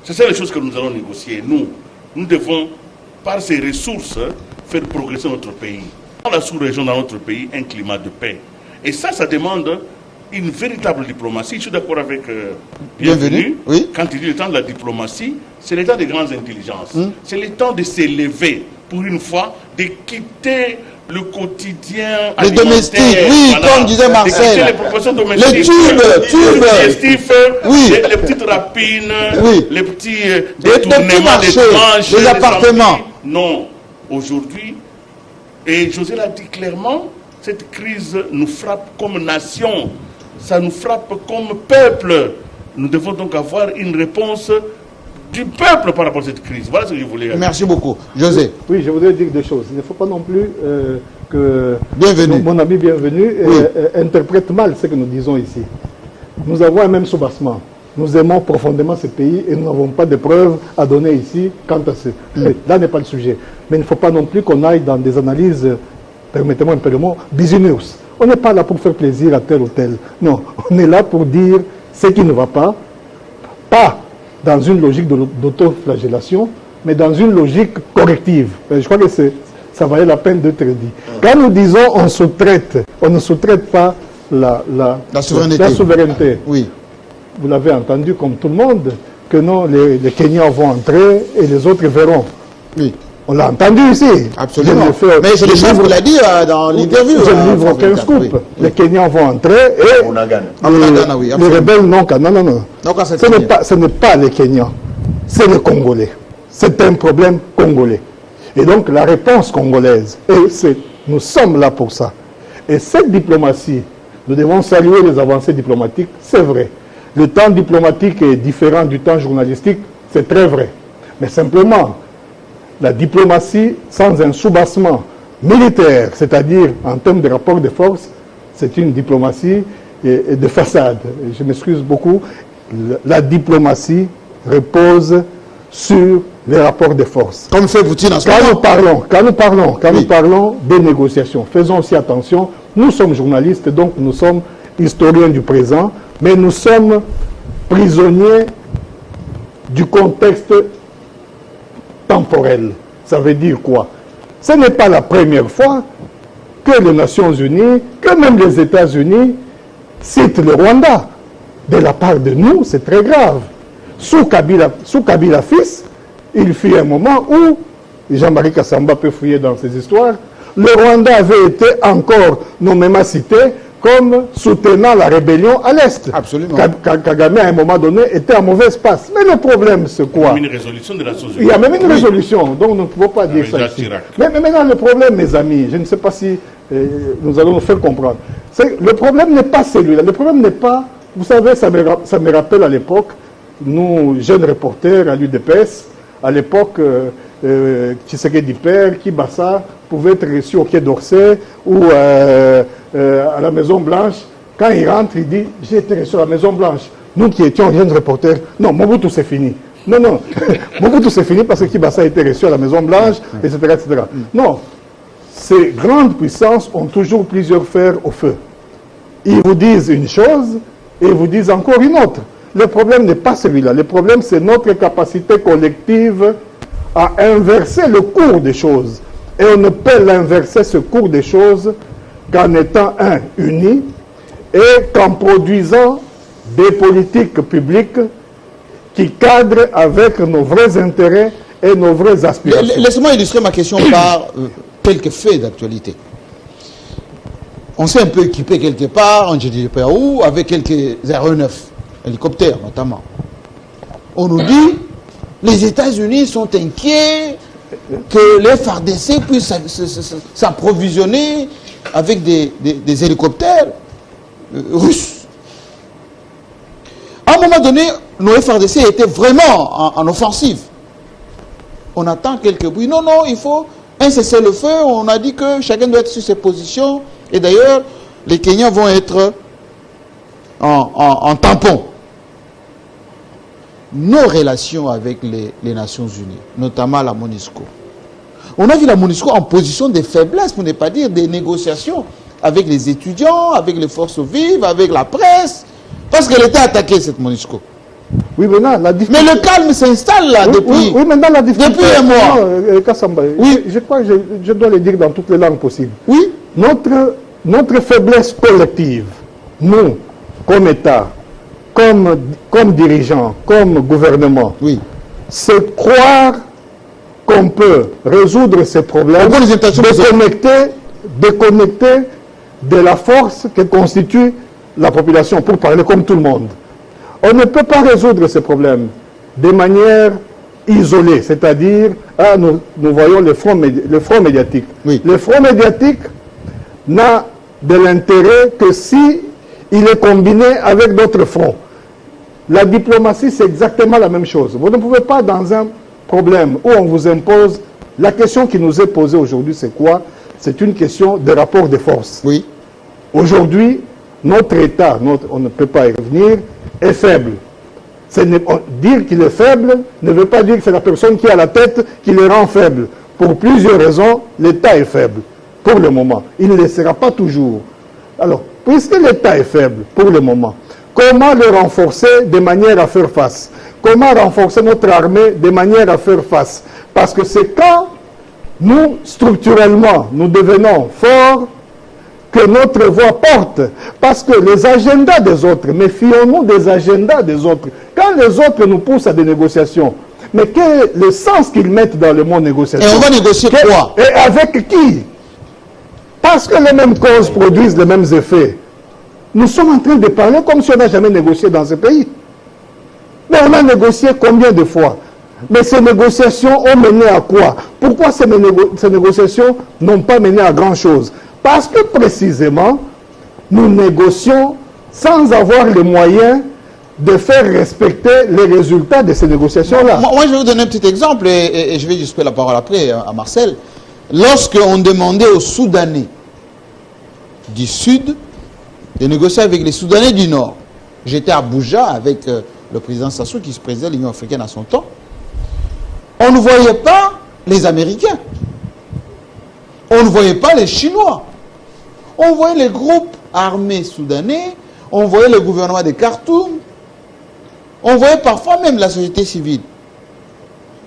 C'est ça les choses que nous allons négocier. Nous devons, par ces ressources, faire progresser notre pays. Dans la sous-région, dans notre pays, un climat de paix. Et ça demande une véritable diplomatie. Je suis d'accord avec Bienvenue. Oui. Quand il dit le temps de la diplomatie, c'est le temps des grandes intelligences. C'est le temps de s'élever, pour une fois, de quitter le quotidien les domestiques, oui, voilà, comme disait Marcel. Les professions domestiques. Les tubes. Oui. Les petites rapines, les petits détournements des tranches, les appartements. Non. Aujourd'hui, et José l'a dit clairement, cette crise nous frappe comme nation. Ça nous frappe comme peuple. Nous devons donc avoir une réponse du peuple par rapport à cette crise. Voilà ce que je voulais dire. Merci beaucoup. José. Oui, je voudrais dire deux choses. Il ne faut pas non plus que mon ami Bienvenu interprète mal ce que nous disons ici. Nous avons un même soubassement. Nous aimons profondément ce pays et nous n'avons pas de preuves à donner ici quant à ce. Là n'est pas le sujet. Mais il ne faut pas non plus qu'on aille dans des analyses, permettez-moi un peu le mot, business. On n'est pas là pour faire plaisir à tel ou tel. Non, on est là pour dire ce qui ne va pas dans une logique d'autoflagellation, mais dans une logique corrective. Je crois que ça valait la peine d'être dit. Quand nous disons on ne sous-traite pas la souveraineté. Oui. Vous l'avez entendu comme tout le monde, que non, les Kenyans vont entrer et les autres verront. Oui. On l'a entendu ici. Absolument. Mais c'est le chef qui l'a dit dans l'interview. Je ne livre aucun scoop. Oui. Les Kenyans vont entrer et les rebelles n'ont qu'à... Non. Ce n'est pas les Kenyans, c'est les Congolais. C'est un problème congolais. Et donc la réponse congolaise, nous sommes là pour ça. Et cette diplomatie, nous devons saluer les avancées diplomatiques, c'est vrai. Le temps diplomatique est différent du temps journalistique, c'est très vrai. Mais simplement, la diplomatie sans un soubassement militaire, c'est-à-dire en termes de rapport de force, c'est une diplomatie de façade. Je m'excuse beaucoup. La diplomatie repose sur les rapports de force. Comme fait Poutine en ce moment. Quand nous parlons des négociations, faisons aussi attention. Nous sommes journalistes, donc nous sommes historiens du présent, mais nous sommes prisonniers du contexte temporel. Ça veut dire quoi? Ce n'est pas la première fois que les Nations Unies, que même les États-Unis citent le Rwanda. De la part de nous, c'est très grave. Sous Kabila fils, il fut un moment où, Jean-Marie Kassamba peut fouiller dans ses histoires, le Rwanda avait été encore nommément cité comme soutenant la rébellion à l'Est. Absolument. Kagame, à un moment donné, était en mauvaise passe. Mais le problème, c'est quoi? Il y a même une résolution de la Nations Unies. Il y a même une résolution, donc nous ne pouvons pas dire ça ici. Mais maintenant, le problème, mes amis, je ne sais pas si nous allons nous faire comprendre. Le problème n'est pas celui-là. Le problème n'est pas... Vous savez, ça me rappelle à l'époque, nous, jeunes reporters à l'UDPS, à l'époque, Tshisekedi Père, Kibassa, pouvait être reçu au Quai d'Orsay ou à la Maison Blanche. Quand il rentre, il dit « J'ai été reçu à la Maison Blanche ». Nous qui étions jeunes reporters, non, Mobutu c'est fini. Non, Mobutu c'est fini parce que Kibassa a été reçu à la Maison Blanche, etc., etc. Non, ces grandes puissances ont toujours plusieurs fers au feu. Ils vous disent une chose et ils vous disent encore une autre. Le problème n'est pas celui-là. Le problème, c'est notre capacité collective à inverser le cours des choses. Et on ne peut l'inverser, ce cours des choses, qu'en étant unis et qu'en produisant des politiques publiques qui cadrent avec nos vrais intérêts et nos vraies aspirations. Laissez-moi illustrer ma question par quelques faits d'actualité. On s'est un peu équipé quelque part, on ne dit pas où, avec quelques aéronefs, hélicoptères notamment. On nous dit, les États-Unis sont inquiets que les FARDC puissent s'approvisionner avec des hélicoptères russes. À un moment donné, nos FARDC étaient vraiment en offensive. On attend quelques bruits. Non, il faut un cessez-le-feu. On a dit que chacun doit être sur ses positions. Et d'ailleurs, les Kenyans vont être en tampon nos relations avec les Nations Unies, notamment la MONUSCO. On a vu la MONUSCO en position de faiblesse, pour ne pas dire des négociations avec les étudiants, avec les forces vives, avec la presse, parce qu'elle était attaquée, cette MONUSCO. Oui, maintenant, la difficulté... Mais le calme s'installe là depuis, oui, maintenant, la difficulté... depuis un mois. Non, Kassamba, oui. Je crois que je dois le dire dans toutes les langues possibles. Oui. Notre faiblesse collective, nous, comme État, comme dirigeants, comme gouvernement, oui, c'est croire qu'on peut résoudre ces problèmes, déconnecter de la force que constitue la population, pour parler comme tout le monde. On ne peut pas résoudre ces problèmes de manière isolée, c'est-à-dire, nous voyons le front médiatique. Oui. Le front médiatique n'a de l'intérêt que si il est combiné avec d'autres fronts. La diplomatie, c'est exactement la même chose. Vous ne pouvez pas, dans un problème où on vous impose, la question qui nous est posée aujourd'hui, c'est quoi? C'est une question de rapport de force. Oui. Aujourd'hui, notre État, on ne peut pas y revenir, est faible. Dire qu'il est faible ne veut pas dire que c'est la personne qui est à la tête qui le rend faible. Pour plusieurs raisons, l'État est faible, pour le moment. Il ne le sera pas toujours. Alors, puisque l'État est faible, pour le moment, comment le renforcer de manière à faire face? Comment renforcer notre armée de manière à faire face? Parce que c'est quand nous, structurellement, nous devenons forts, que notre voix porte. Parce que les agendas des autres, méfions-nous des agendas des autres. Quand les autres nous poussent à des négociations, mais quel est le sens qu'ils mettent dans le mot négociation? Et on va négocier quoi? Et avec qui? Parce que les mêmes causes produisent les mêmes effets. Nous sommes en train de parler comme si on n'a jamais négocié dans ce pays. Mais on a négocié combien de fois? Mais ces négociations ont mené à quoi? Pourquoi ces négociations n'ont pas mené à grand-chose? Parce que précisément, nous négocions sans avoir les moyens de faire respecter les résultats de ces négociations-là. Moi, je vais vous donner un petit exemple, et je vais juste la parole après à Marcel. Lorsqu'on demandait aux Soudanais du Sud de négocier avec les Soudanais du Nord, j'étais à Abuja avec le président Sassou qui se présidait l'Union africaine à son temps, on ne voyait pas les Américains, on ne voyait pas les Chinois, on voyait les groupes armés soudanais, on voyait le gouvernement de Khartoum, on voyait parfois même la société civile.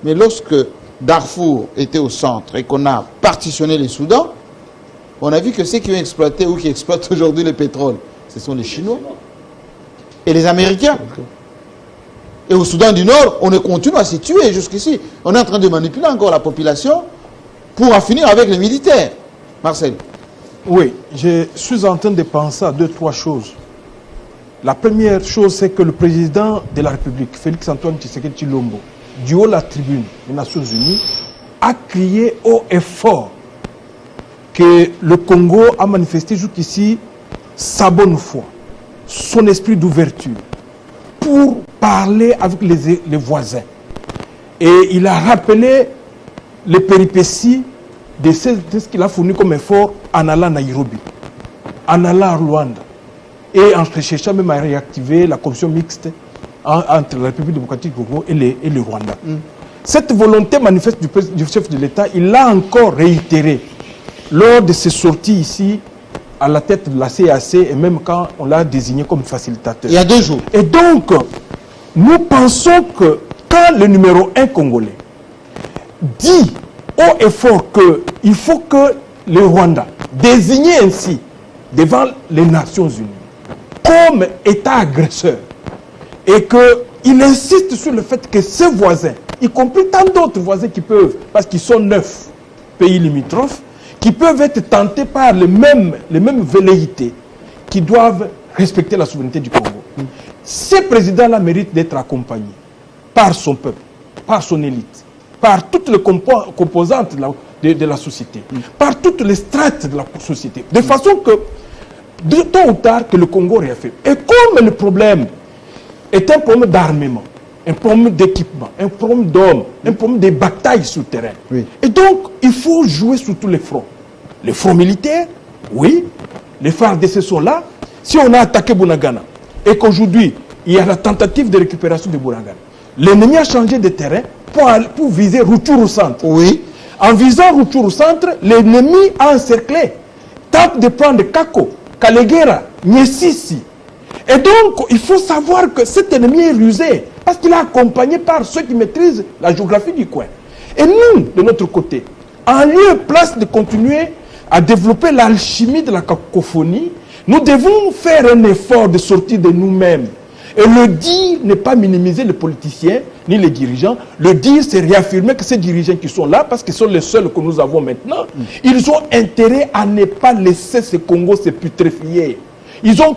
Mais lorsque Darfour était au centre et qu'on a partitionné les Soudans, on a vu que ceux qui ont exploité ou qui exploitent aujourd'hui le pétrole, ce sont les Chinois et les Américains. Et au Soudan du Nord, on continue à se tuer jusqu'ici. On est en train de manipuler encore la population pour en finir avec les militaires. Marcel. Oui, je suis en train de penser à 2-3 choses. La première chose, c'est que le président de la République, Félix-Antoine Tshisekedi Tshilombo, du haut de la tribune des Nations Unies, a crié haut et fort que le Congo a manifesté jusqu'ici sa bonne foi, son esprit d'ouverture, pour parler avec les voisins. Et il a rappelé les péripéties de ce qu'il a fourni comme effort en allant à Nairobi, en allant à Rwanda, et en cherchant même à réactiver la commission mixte entre la République démocratique du Congo et le Rwanda. Cette volonté manifeste du chef de l'État, il l'a encore réitéré lors de ses sorties ici, à la tête de la CAC, et même quand on l'a désigné comme facilitateur. Il y a 2 jours. Et donc, nous pensons que quand le numéro 1 congolais dit haut et fort qu'il faut que le Rwanda, désigné ainsi devant les Nations Unies comme État agresseur, et qu'il insiste sur le fait que ses voisins, y compris tant d'autres voisins qui peuvent, parce qu'ils sont 9 pays limitrophes, qui peuvent être tentés par les mêmes velléités, qui doivent respecter la souveraineté du Congo. Ces présidents-là méritent d'être accompagnés par son peuple, par son élite, par toutes les composantes de la société, par toutes les strates de la société, de façon que, de tôt ou tard, que le Congo réaffirme. Et comme le problème est un problème d'armement, un problème d'équipement, un problème d'hommes, un problème de batailles sur le terrain. Oui. Et donc, il faut jouer sur tous les fronts. Les fronts militaires, oui, les FARDC sont là. Si on a attaqué Bunagana, et qu'aujourd'hui, il y a la tentative de récupération de Bourangane, l'ennemi a changé de terrain pour viser Rutshuru centre. Oui. En visant Rutshuru centre, l'ennemi a encerclé, tente de prendre Kako, Kalegera, Nyesisi. Et donc, il faut savoir que cet ennemi est rusé, parce qu'il est accompagné par ceux qui maîtrisent la géographie du coin. Et nous, de notre côté, en lieu et place de continuer à développer l'alchimie de la cacophonie, nous devons faire un effort de sortir de nous-mêmes. Et le dire n'est pas minimiser les politiciens ni les dirigeants. Le dire, c'est réaffirmer que ces dirigeants qui sont là, parce qu'ils sont les seuls que nous avons maintenant, ils ont intérêt à ne pas laisser ce Congo se putréfier. Ils ont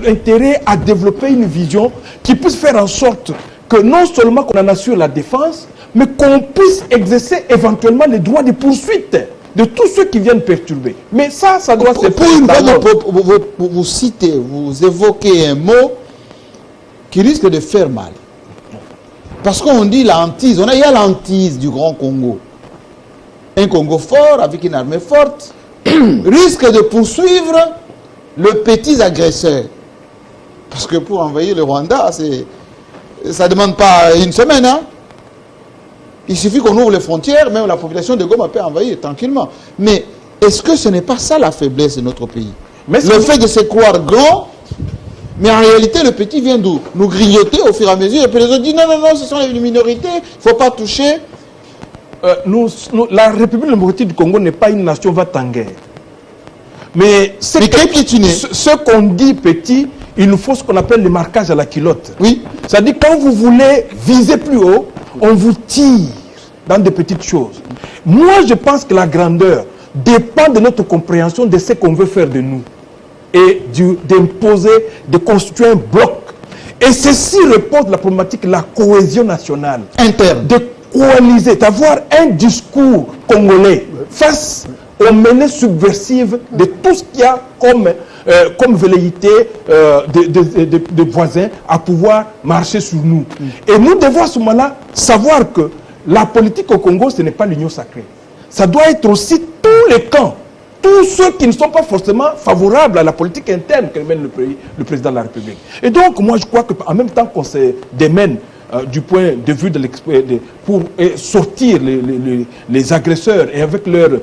intérêt à développer une vision qui puisse faire en sorte que non seulement qu'on en assure la défense, mais qu'on puisse exercer éventuellement les droits de poursuite de tous ceux qui viennent perturber. Mais ça doit se faire. Pour une fois, vous citez, vous évoquez un mot qui risque de faire mal. Parce qu'on dit la hantise, il y a l'hantise du Grand Congo. Un Congo fort, avec une armée forte, risque de poursuivre le petits agresseur. Parce que pour envahir le Rwanda, ça ne demande pas une semaine. Hein? Il suffit qu'on ouvre les frontières, même la population de Goma peut envahir tranquillement. Mais est-ce que ce n'est pas ça la faiblesse de notre pays? Le fait de se croire grand, mais en réalité le petit vient d'où? Nous grignoter au fur et à mesure, et puis les autres disent non, non, non, ce sont les minorités, il ne faut pas toucher. La République démocratique du Congo n'est pas une nation va-t-en-guerre. Mais ce qu'on dit petit, il nous faut ce qu'on appelle le marquage à la culotte. Oui. C'est-à-dire quand vous voulez viser plus haut, on vous tire dans des petites choses. Moi, je pense que la grandeur dépend de notre compréhension de ce qu'on veut faire de nous. Et d'imposer, de constituer un bloc. Et ceci repose la problématique de la cohésion nationale. Interne. De coaliser, d'avoir un discours congolais face aux menées subversives de tout ce qu'il y a comme velléité de voisins à pouvoir marcher sur nous. Et nous devons à ce moment-là savoir que la politique au Congo, ce n'est pas l'union sacrée. Ça doit être aussi tous les camps, tous ceux qui ne sont pas forcément favorables à la politique interne que mène le président de la République. Et donc, moi, je crois qu'en même temps qu'on se démène du point de vue pour sortir les agresseurs et avec leurs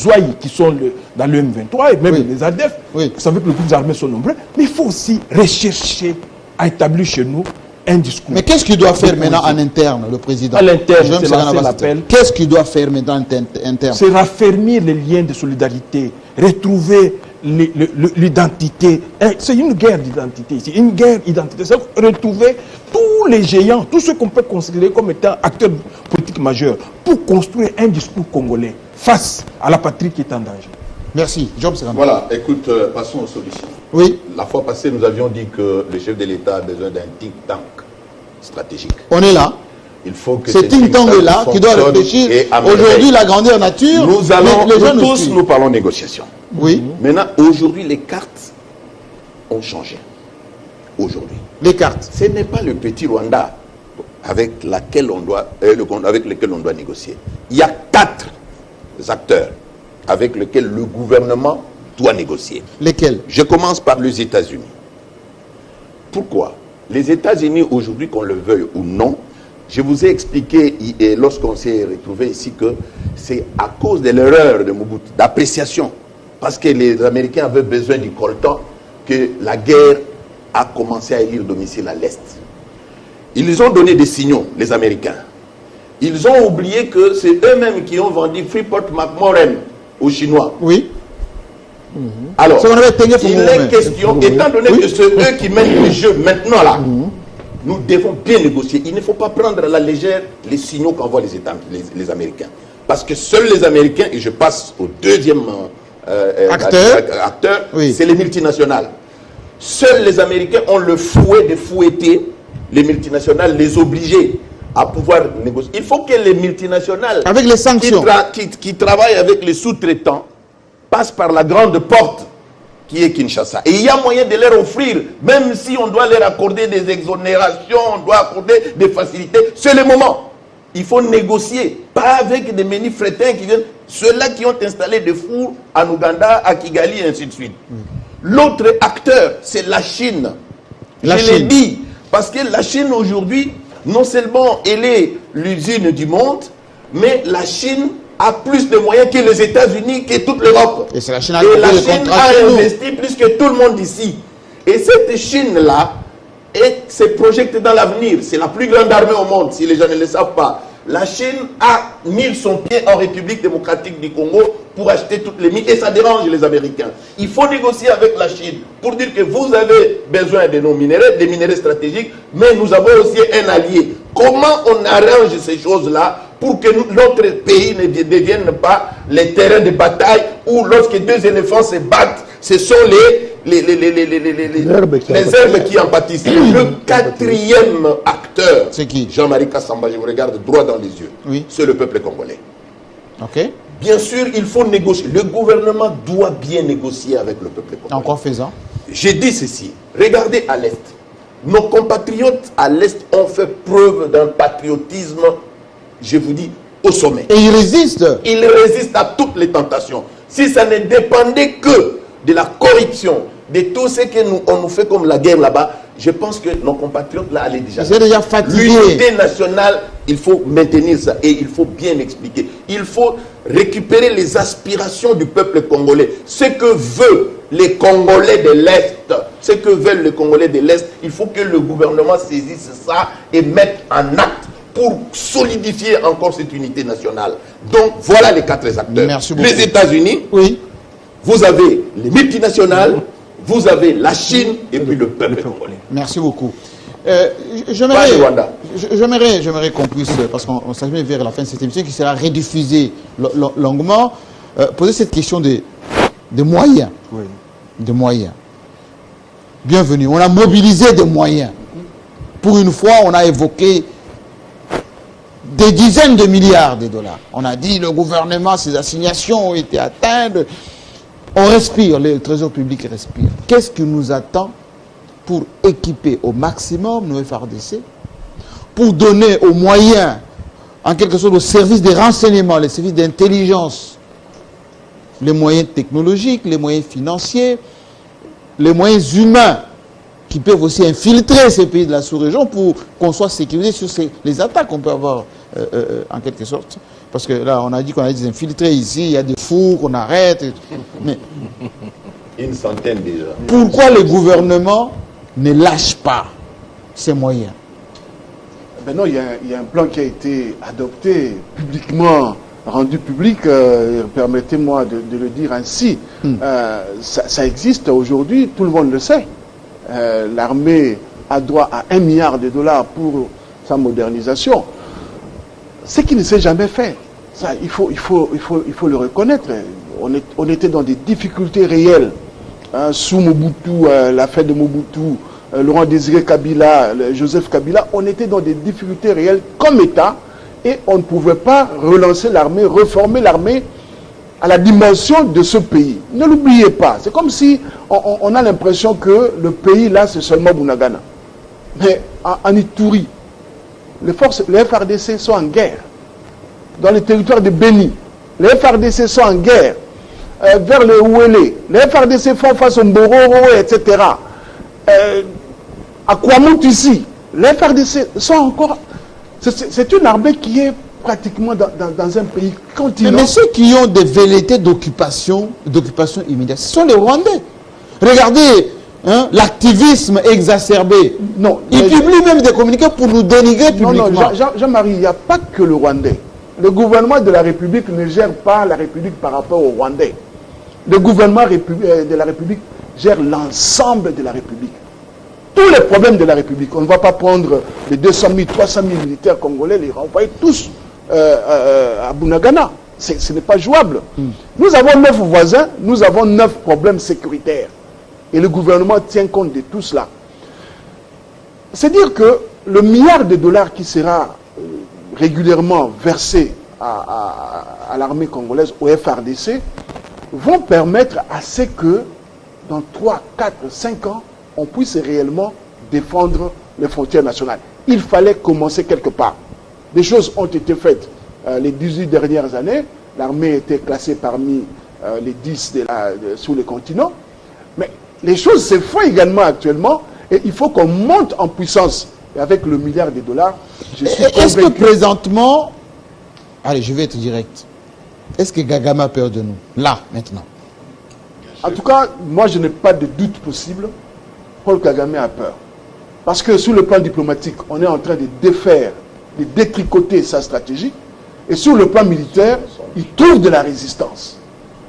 ouailles qui sont dans le M23 et même les ADF, vous savez que les groupes armés sont nombreux, mais il faut aussi rechercher à établir chez nous un discours. Mais qu'est-ce qu'il doit faire maintenant en interne, le président? À l'interne, c'est lancer l'appel. Qu'est-ce qu'il doit faire maintenant en interne? C'est raffermir les liens de solidarité, retrouver l'identité. C'est une guerre d'identité ici, une guerre d'identité. C'est retrouver tous les géants, tous ceux qu'on peut considérer comme étant acteurs politiques majeurs, pour construire un discours congolais face à la patrie qui est en danger. Merci. Job Serrano. Voilà, écoute, passons aux solutions. Oui. La fois passée, nous avions dit que le chef de l'État a besoin d'un think tank stratégique. On est là. Il faut que ce think tank est là, qui doit réfléchir aujourd'hui la grandeur nature. Nous allons, tous, nous parlons négociation. Oui. Maintenant, aujourd'hui, les cartes ont changé. Aujourd'hui. Les cartes. Ce n'est pas le petit Rwanda avec lequel on doit négocier. Il y a 4 acteurs avec lesquels le gouvernement doit négocier. Lesquels? Je commence par les États-Unis. Pourquoi? Les États-Unis, aujourd'hui, qu'on le veuille ou non, je vous ai expliqué lorsqu'on s'est retrouvé ici que c'est à cause de l'erreur de Mobutu, d'appréciation, parce que les Américains avaient besoin du coltan, que la guerre a commencé à élire domicile à l'Est. Ils ont donné des signaux, les Américains. Ils ont oublié que c'est eux-mêmes qui ont vendu Freeport-McMoran aux Chinois. Oui. Alors, il est question, étant donné que c'est eux qui mènent le jeu maintenant là, nous devons bien négocier. Il ne faut pas prendre à la légère les signaux qu'envoient les Américains. Parce que seuls les Américains, et je passe au deuxième acteur, c'est les multinationales. Seuls les Américains ont le fouet de fouetter les multinationales, les obliger à pouvoir négocier. Il faut que les multinationales, avec les sanctions, qui travaillent avec les sous-traitants, passent par la grande porte qui est Kinshasa. Et il y a moyen de leur offrir, même si on doit leur accorder des exonérations, on doit accorder des facilités, c'est le moment. Il faut négocier, pas avec des menus frétins qui viennent, ceux-là qui ont installé des fours en Ouganda, à Kigali, et ainsi de suite. L'autre acteur, c'est la Chine. La Je l'ai Chine. dit. Parce que la Chine aujourd'hui, non seulement elle est l'usine du monde, mais la Chine a plus de moyens que les États-Unis, que toute l'Europe. Et c'est la Chine a Et la trouvé le Chine contrat a chez nous. investi plus que tout le monde ici. Et cette Chine-là se projette dans l'avenir. C'est la plus grande armée au monde, si les gens ne le savent pas. La Chine a mis son pied en République démocratique du Congo pour acheter toutes les mines. Et ça dérange les Américains. Il faut négocier avec la Chine pour dire que vous avez besoin de nos minéraux, des minéraux stratégiques, mais nous avons aussi un allié. Comment on arrange ces choses-là pour que notre pays ne devienne pas les terrains de bataille où lorsque deux éléphants se battent, ce sont les herbes qui en pâtissent. Le quatrième acteur, c'est qui? Jean-Marie Kassamba, je vous regarde droit dans les yeux. Oui. C'est le peuple congolais. Ok. Bien sûr, il faut négocier. Le gouvernement doit bien négocier avec le peuple congolais. En quoi faisant? J'ai dit ceci. Regardez à l'Est. Nos compatriotes à l'Est ont fait preuve d'un patriotisme, je vous dis, au sommet. Et ils résistent. Ils résistent à toutes les tentations. Si ça ne dépendait que de la corruption, de tout ce que on nous fait comme la guerre là-bas, je pense que nos compatriotes là allaient déjà. Ils sont déjà fatigués. L'unité nationale, il faut maintenir ça et il faut bien expliquer. Il faut récupérer les aspirations du peuple congolais. Ce que veulent les Congolais de l'Est, ce que veulent les Congolais de l'Est, il faut que le gouvernement saisisse ça et mette en acte pour solidifier encore cette unité nationale. Donc voilà les quatre acteurs. Merci beaucoup. Les États-Unis, oui. Vous avez les multinationales, vous avez la Chine et puis le peuple congolais. Merci beaucoup. Pas le Rwanda. J'aimerais qu'on puisse, parce qu'on s'amène vers la fin de cette émission qui sera rediffusée longuement, poser cette question des moyens. Oui. Des moyens. Bienvenue. On a mobilisé des moyens. Pour une fois, on a évoqué des dizaines de milliards de dollars. On a dit le gouvernement, ses assignations ont été atteintes. On respire, le trésor public respire. Qu'est-ce qui nous attend pour équiper au maximum nos FARDC, pour donner aux moyens, en quelque sorte, aux services de renseignement, les services d'intelligence, les moyens technologiques, les moyens financiers, les moyens humains qui peuvent aussi infiltrer ces pays de la sous-région pour qu'on soit sécurisé sur les attaques qu'on peut avoir en quelque sorte. Parce que là, on a dit qu'on a des infiltrés ici, il y a des fours qu'on arrête. Mais une centaine déjà. Pourquoi le gouvernement ne lâche pas ses moyens? Ben non, il y a un plan qui a été adopté publiquement, rendu public, permettez-moi de le dire ainsi. Ça existe aujourd'hui, tout le monde le sait. L'armée a droit à 1 milliard de dollars pour sa modernisation. Ce qui ne s'est jamais fait. Ça, il faut le reconnaître. On était dans des difficultés réelles. Sous Mobutu, la fin de Mobutu, Laurent Désiré Kabila, Joseph Kabila, on était dans des difficultés réelles comme État et on ne pouvait pas relancer l'armée, reformer l'armée à la dimension de ce pays. Ne l'oubliez pas. C'est comme si on a l'impression que le pays là, c'est seulement Bunagana. Mais en Ituri, les FARDC sont en guerre. Dans les territoires de Béni, les FARDC sont en guerre. Vers le Ouélé, les FARDC font face au Mbororo, etc. À Kouamout ici, les FARDC sont encore... C'est une armée qui est pratiquement dans un pays continent. Mais ceux qui ont des velléités d'occupation immédiate, ce sont les Rwandais. Regardez l'activisme exacerbé. Non, ils publient même des communiqués pour nous dénigrer publiquement. Non, Jean-Marie, il n'y a pas que le Rwandais. Le gouvernement de la République ne gère pas la République par rapport aux Rwandais. Le gouvernement de la République gère l'ensemble de la République. Tous les problèmes de la République. On ne va pas prendre les 200 000, 300 000 militaires congolais, les renvoyer tous à Bunagana. Ce n'est pas jouable. Nous avons 9 voisins, nous avons 9 problèmes sécuritaires. Et le gouvernement tient compte de tout cela. C'est dire que le milliard de dollars qui sera régulièrement versé à l'armée congolaise, au FARDC, vont permettre à ce que dans 3, 4, 5 ans, on puisse réellement défendre les frontières nationales. Il fallait commencer quelque part. Des choses ont été faites les 18 dernières années. L'armée était classée parmi les 10 sur le continent. Mais les choses se font également actuellement. Et il faut qu'on monte en puissance. Et avec le milliard de dollars, je suis Est-ce que convaincu. présentement, allez, je vais être direct, est-ce que Kagame a peur de nous, là, maintenant? En tout cas, moi je n'ai pas de doute possible. Paul Kagame a peur. Parce que sur le plan diplomatique, on est en train de défaire, de détricoter sa stratégie. Et sur le plan militaire, il trouve de la résistance.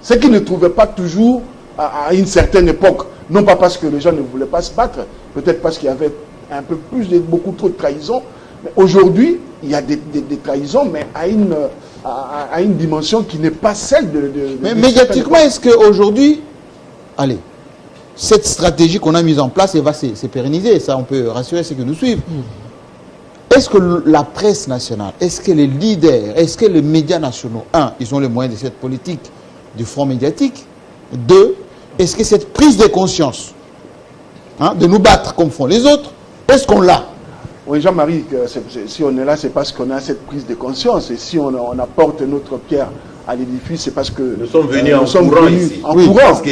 Ce qu'il ne trouvait pas toujours à une certaine époque. Non pas parce que les gens ne voulaient pas se battre, peut-être parce qu'il y avait un peu plus, beaucoup trop de trahisons. Mais aujourd'hui, il y a des trahisons, mais à une dimension qui n'est pas celle de mais médiatiquement, est-ce qu'aujourd'hui, allez, cette stratégie qu'on a mise en place, elle va se pérenniser, ça on peut rassurer ceux qui nous suivent. Est-ce que la presse nationale, est-ce que les leaders, est-ce que les médias nationaux, un, ils ont les moyens de cette politique du front médiatique, deux, est-ce que cette prise de conscience, de nous battre comme font les autres, est-ce qu'on l'a? Oui, Jean-Marie, si on est là, c'est parce qu'on a cette prise de conscience. Et si on apporte notre pierre à l'édifice, c'est parce que nous sommes venus en courant ici. En oui, courant, parce que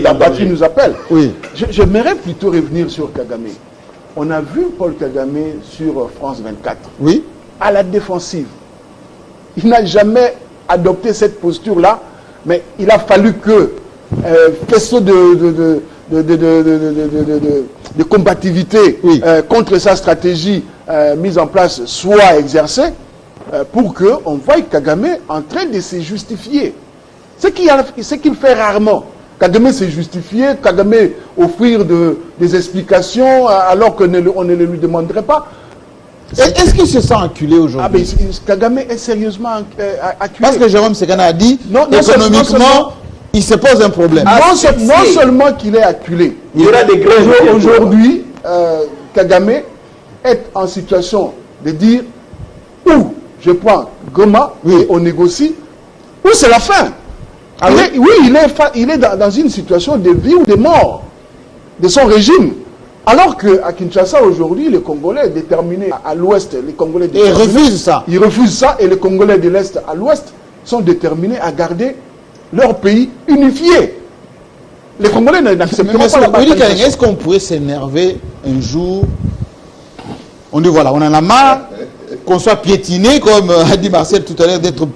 la patrie nous appelle. Oui. J'aimerais plutôt revenir sur Kagame. On a vu Paul Kagame sur France 24. Oui. À la défensive. Il n'a jamais adopté cette posture-là, mais il a fallu que faisceau de combativité contre sa stratégie mise en place soit exercée pour qu'on voie Kagame en train de se justifier. Ce qu'il fait rarement. Kagame s'est justifié, Kagame offrir des explications alors qu'on ne le lui demanderait pas. Est-ce qu'il se sent acculé aujourd'hui? Kagame est sérieusement acculé. Parce que Jérôme Sekana a dit, économiquement, il se pose un problème. Non seulement qu'il est acculé, il y aura des grèves. Aujourd'hui, Kagame est en situation de dire ou je prends Goma et on négocie, ou c'est la fin. Il est dans une situation de vie ou de mort de son régime. Alors qu'à Kinshasa, aujourd'hui, les Congolais déterminés à l'ouest, les Congolais ils refusent ça. Ils refusent ça et les Congolais de l'est à l'ouest sont déterminés à garder leur pays unifié. Les Congolais n'accepteront pas la bataille. Est-ce qu'on pourrait s'énerver un jour? On dit voilà, on en a marre qu'on soit piétiné, comme a dit Marcel tout à l'heure, d'être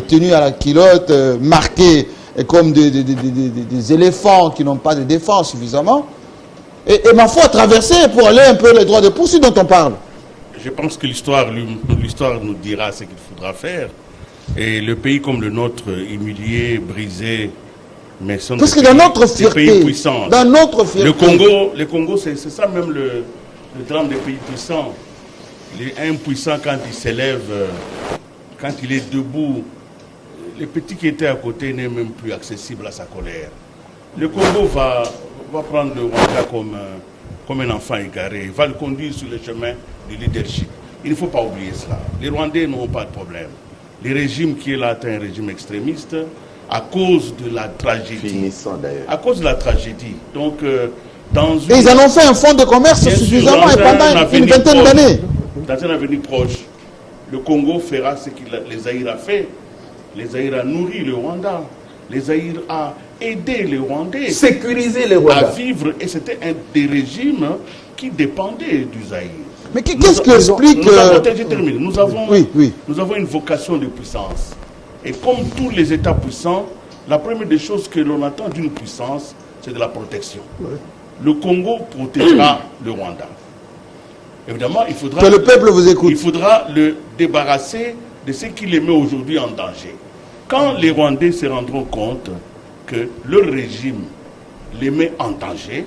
tenu à la culotte, marqué comme des éléphants qui n'ont pas de défense suffisamment. Et ma foi, traverser pour aller un peu les droits de poursuite dont on parle. Je pense que l'histoire nous dira ce qu'il faudra faire. Et le pays comme le nôtre, humilié, brisé, mais sont parce que dans notre fierté, pays puissants. Dans notre fierté. Le Congo, c'est ça même le drame des pays puissants. Un puissant, quand il s'élève, quand il est debout, les petits qui étaient à côté n'est même plus accessible à sa colère. Le Congo va prendre le Rwanda comme un enfant égaré. Il va le conduire sur le chemin du leadership. Il ne faut pas oublier cela. Les Rwandais n'ont pas de problème. Le régime qui est là est un régime extrémiste à cause de la tragédie. Finissant d'ailleurs. À cause de la tragédie. Donc, et ils en ont fait un fonds de commerce suffisamment et pendant une vingtaine d'années. Dans un avenir proche, le Congo fera ce que les Zaïre a fait. Les Zaïre a nourri le Rwanda. Les Zaïre a aidé les Rwandais. Sécuriser les Rwandais. À vivre. Et c'était un des régimes qui dépendaient du Zaïre. Mais qu'est-ce qui explique... Je termine. Nous avons une vocation de puissance. Et comme tous les États puissants, la première des choses que l'on attend d'une puissance, c'est de la protection. Le Congo protégera le Rwanda. Évidemment, il faudra... Que le peuple vous écoute. Il faudra le débarrasser de ce qui les met aujourd'hui en danger. Quand les Rwandais se rendront compte que leur régime les met en danger,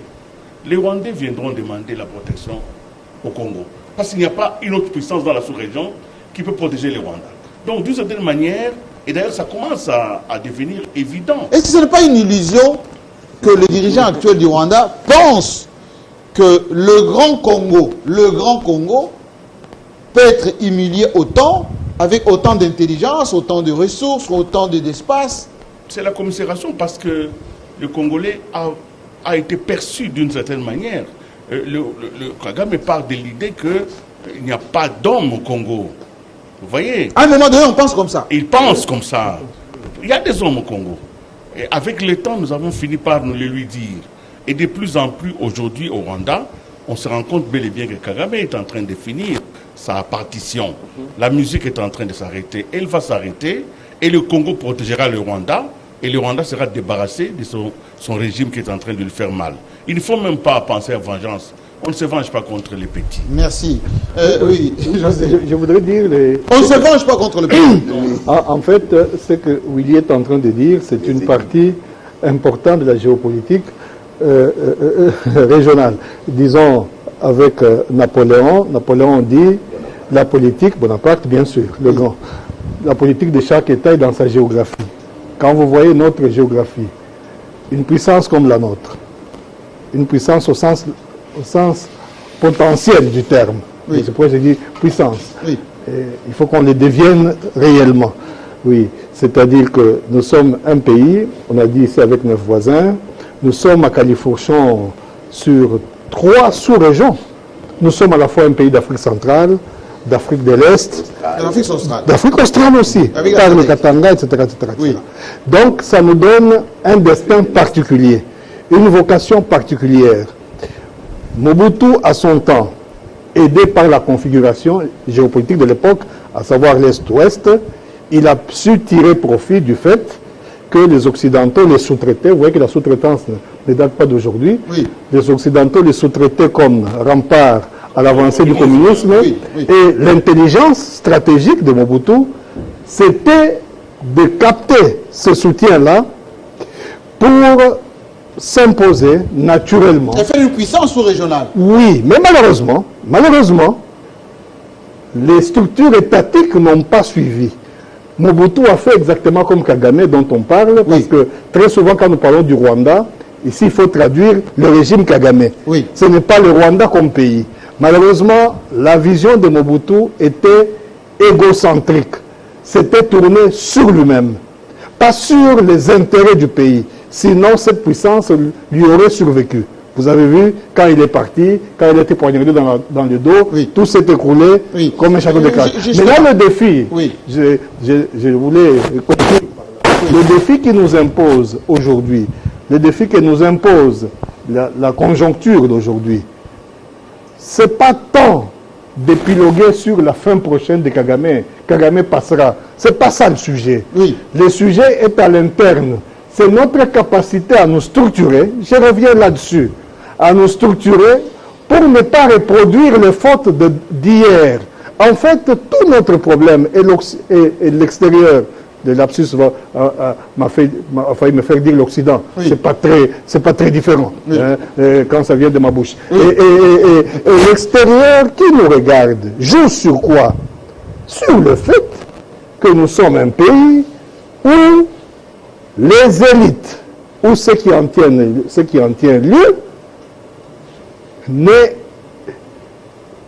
les Rwandais viendront demander la protection au Congo. Parce qu'il n'y a pas une autre puissance dans la sous-région qui peut protéger les Rwandais. Donc, d'une certaine manière, et d'ailleurs ça commence à devenir évident. Est-ce que ce n'est pas une illusion que les dirigeants actuels du Rwanda pensent que le Grand Congo peut être humilié autant, avec autant d'intelligence, autant de ressources, autant d'espace? C'est la commisération parce que le Congolais a été perçu d'une certaine manière. Le Kagame parle de l'idée qu'il n'y a pas d'hommes au Congo. Vous voyez? À un moment donné, on pense comme ça. Il pense comme ça. Il y a des hommes au Congo. Et avec le temps, nous avons fini par nous le lui dire. Et de plus en plus aujourd'hui au Rwanda, on se rend compte bel et bien que Kagame est en train de finir sa partition. La musique est en train de s'arrêter. Elle va s'arrêter et le Congo protégera le Rwanda et le Rwanda sera débarrassé de son régime qui est en train de le faire mal. Il ne faut même pas penser à vengeance. On ne se venge pas contre les petits. Merci. Oui, je voudrais dire... On ne se venge pas contre le petit. En fait, ce que Willy est en train de dire, c'est une partie importante de la géopolitique régionale. Disons, avec Napoléon dit la politique, Bonaparte bien sûr, le grand, la politique de chaque État est dans sa géographie. Quand vous voyez notre géographie, une puissance comme la nôtre, une puissance au sens potentiel du terme, c'est pourquoi je dis puissance, il faut qu'on le devienne réellement. Oui, c'est-à-dire que nous sommes un pays, on a dit ici avec 9 voisins, nous sommes à califourchon sur 3 sous-régions. Nous sommes à la fois un pays d'Afrique centrale, d'Afrique de l'Est, d'Afrique australe aussi, par le Katanga, etc. Oui. Donc ça nous donne un destin particulier, une vocation particulière. Mobutu, à son temps, aidé par la configuration géopolitique de l'époque, à savoir l'Est-Ouest, il a su tirer profit du fait que les Occidentaux les sous-traitaient. Vous voyez que la sous-traitance ne date pas d'aujourd'hui. Oui. Les Occidentaux les sous-traitaient comme rempart à l'avancée du communisme. Et l'intelligence stratégique de Mobutu, c'était de capter ce soutien-là pour s'imposer naturellement. Et faire une puissance sous-régionale. Oui, mais malheureusement, les structures étatiques n'ont pas suivi. Mobutu a fait exactement comme Kagame dont on parle, parce que très souvent quand nous parlons du Rwanda, ici il faut traduire le régime Kagame. Oui. Ce n'est pas le Rwanda comme pays. Malheureusement, la vision de Mobutu était égocentrique. C'était tourné sur lui-même, pas sur les intérêts du pays. Sinon, cette puissance lui aurait survécu. Vous avez vu, quand il est parti, quand il a été poignardé dans le dos, tout s'est écroulé comme un château de cartes. Mais là, le défi, je voulais conclure. Le défi qui nous impose aujourd'hui, le défi que nous impose la conjoncture d'aujourd'hui, ce n'est pas tant d'épiloguer sur la fin prochaine de Kagame. Kagame passera. Ce n'est pas ça le sujet. Le sujet est à l'interne. C'est notre capacité à nous structurer, je reviens là-dessus, à nous structurer pour ne pas reproduire les fautes d'hier. En fait, tout notre problème est l'extérieur. Le lapsus m'a failli me faire dire l'Occident. C'est pas très différent quand ça vient de ma bouche. Et l'extérieur qui nous regarde joue sur quoi? Sur le fait que nous sommes un pays où les élites ou ceux qui en tiennent lieu